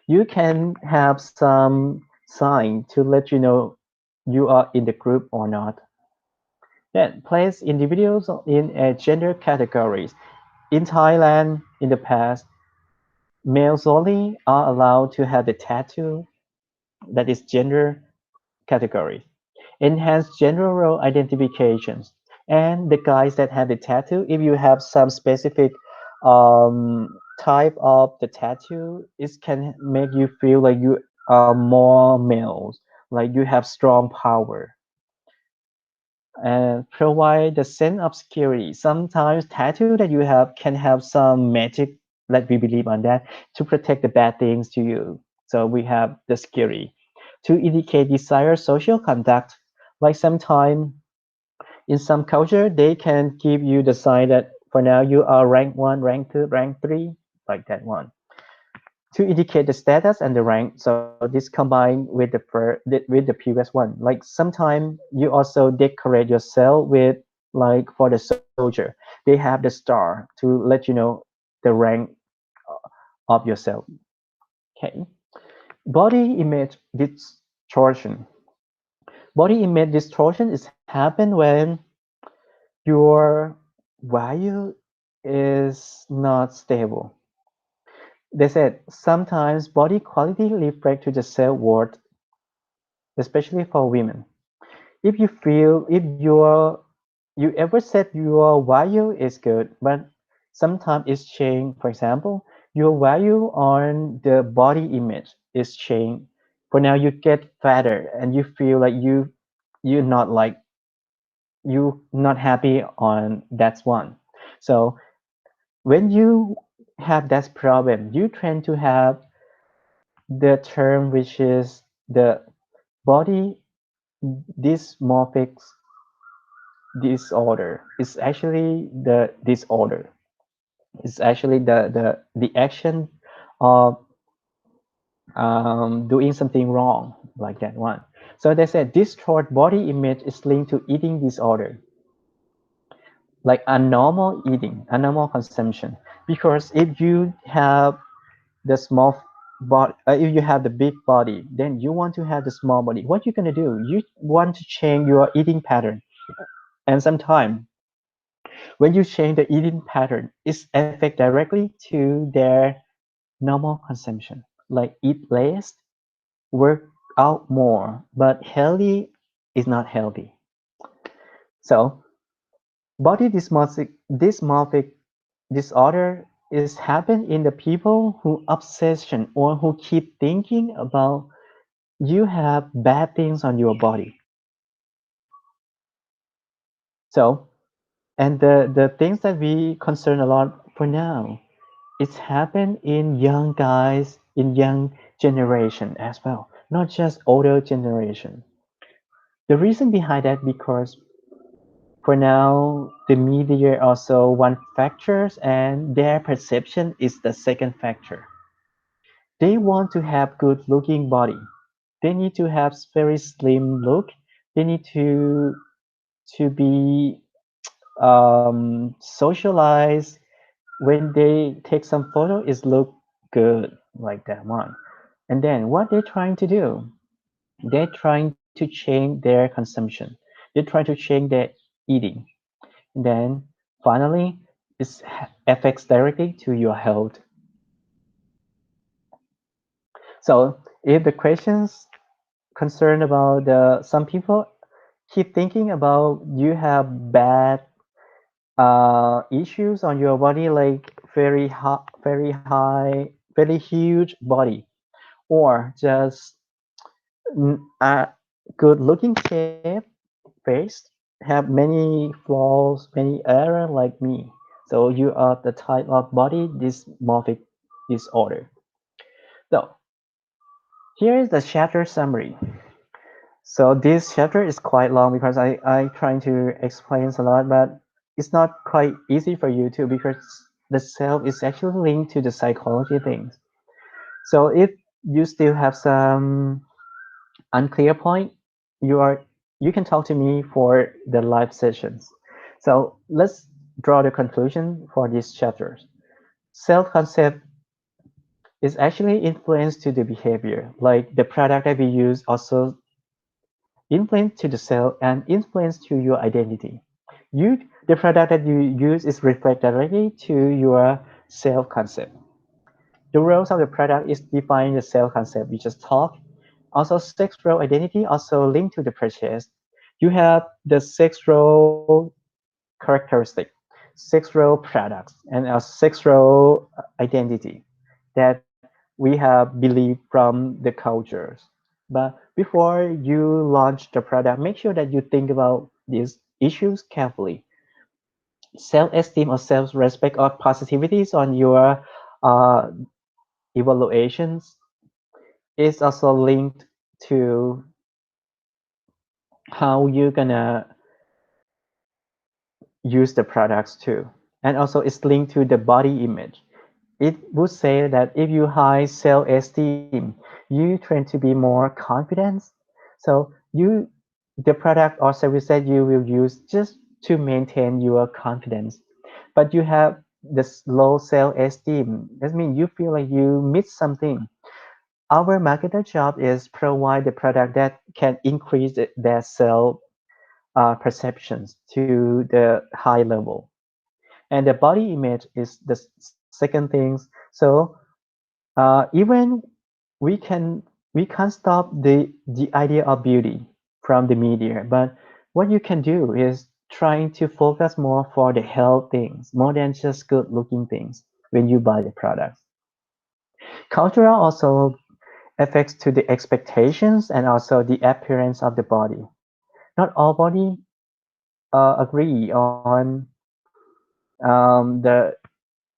You can have some sign to let you know you are in the group or not. Then place individuals in a gender categories. In Thailand, in the past, males only are allowed to have the tattoo that is gender category. Enhance general identifications. And the guys that have the tattoo, if you have some specific type of the tattoo, it can make you feel like you are more males, like you have strong power. and provide the sense of security. Sometimes tattoo that you have can have some magic, let we believe on that, to protect the bad things to you. So we have the security to indicate desired social conduct. Like sometimes in some culture, they can give you the sign that for now you are rank one, rank two, rank three, like that one to indicate the status and the rank. So this combined with with the previous one. Like sometimes you also decorate yourself with like for the soldier, they have the star to let you know the rank of yourself. Okay. Body image distortion. Body image distortion is happen when your value is not stable. They said sometimes body quality reflects to the self-worth, especially for women. If you feel if you ever said your value is good, but sometimes it's changed. For example, your value on the body image is changed. For now, you get fatter and you feel like you're not like you not happy on that one. So when you have that problem, you tend to have the term which is the body dysmorphic disorder. It's actually the disorder. It's actually the action of doing something wrong, like that one. So they said this short body image is linked to eating disorder, like abnormal eating, abnormal consumption. Because if you have the small body, if you have the big body, then you want to have the small body. What you're gonna do? You want to change your eating pattern, and sometimes when you change the eating pattern, it affects directly to their normal consumption. Like eat less, work out more, but healthy is not healthy. So body dysmorphic disorder is happen in the people who obsession or who keep thinking about you have bad things on your body. So and the things that we concern a lot for now, it's happened in young guys in young generation as well, not just older generation. The reason behind that because for now the media also one factors and their perception is the second factor. They want to have good looking body. They need to have very slim look. They need to be socialized. When they take some photo, it look good like that one. And then what they're trying to do, they're trying to change their consumption. They're trying to change their eating. And then finally, it affects directly to your health. So if the questions concerned about some people keep thinking about you have bad issues on your body, like very huge body, or just a good looking shape face, have many flaws, many errors like me. So you are the type of body dysmorphic disorder. So here is the chapter summary. So this chapter is quite long because I trying to explain a lot, but it's not quite easy for you too because the self is actually linked to the psychology things. So if you still have some unclear point, you are you can talk to me for the live sessions. So let's draw the conclusion for these chapters. Self-concept is actually influenced to the behavior, like the product that we use also influence to the self and influence to your identity. You the product that you use is reflect directly to your self-concept. The roles of the product is defining the self-concept. We just talk. Also, sex role identity also linked to the purchase. You have the sex role characteristic, sex role products, and a sex role identity that we have believed from the cultures. But before you launch the product, make sure that you think about this issues carefully. Self-esteem or self-respect or positivities on your uh, evaluations is also linked to how you're gonna use the products too. And also it's linked to the body image. It would say that if you high self-esteem, you tend to be more confident. So the product or service that you will use just to maintain your confidence. But you have this low self-esteem. That means you feel like you miss something. Our marketer job is provide the product that can increase their self perceptions to the high level. And the body image is the second thing. So even we can we can't stop the idea of beauty from the media, but what you can do is trying to focus more for the health things more than just good looking things when you buy the products. Cultural also affects to the expectations and also the appearance of the body. Not all body agree on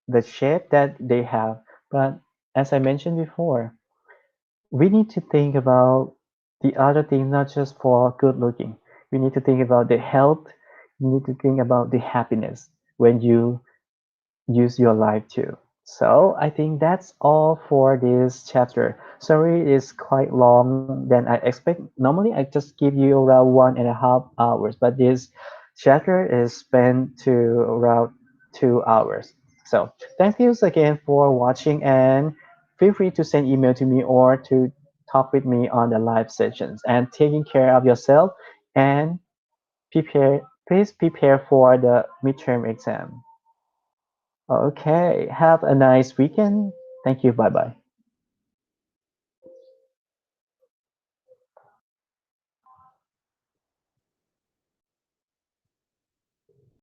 the shape that they have, but as I mentioned before, we need to think about the other things, not just for good looking. We need to think about the health. You need to think about the happiness when you use your life too. So I think that's all for this chapter. Sorry, it's quite long than I expect. Normally, I just give you around 1.5 hours, but this chapter is spent to around 2 hours. So thank you again for watching, and feel free to send email to me or to talk with me on the live sessions. And taking care of yourself and prepare. Please prepare for the midterm exam. Okay, have a nice weekend. Thank you. Bye bye.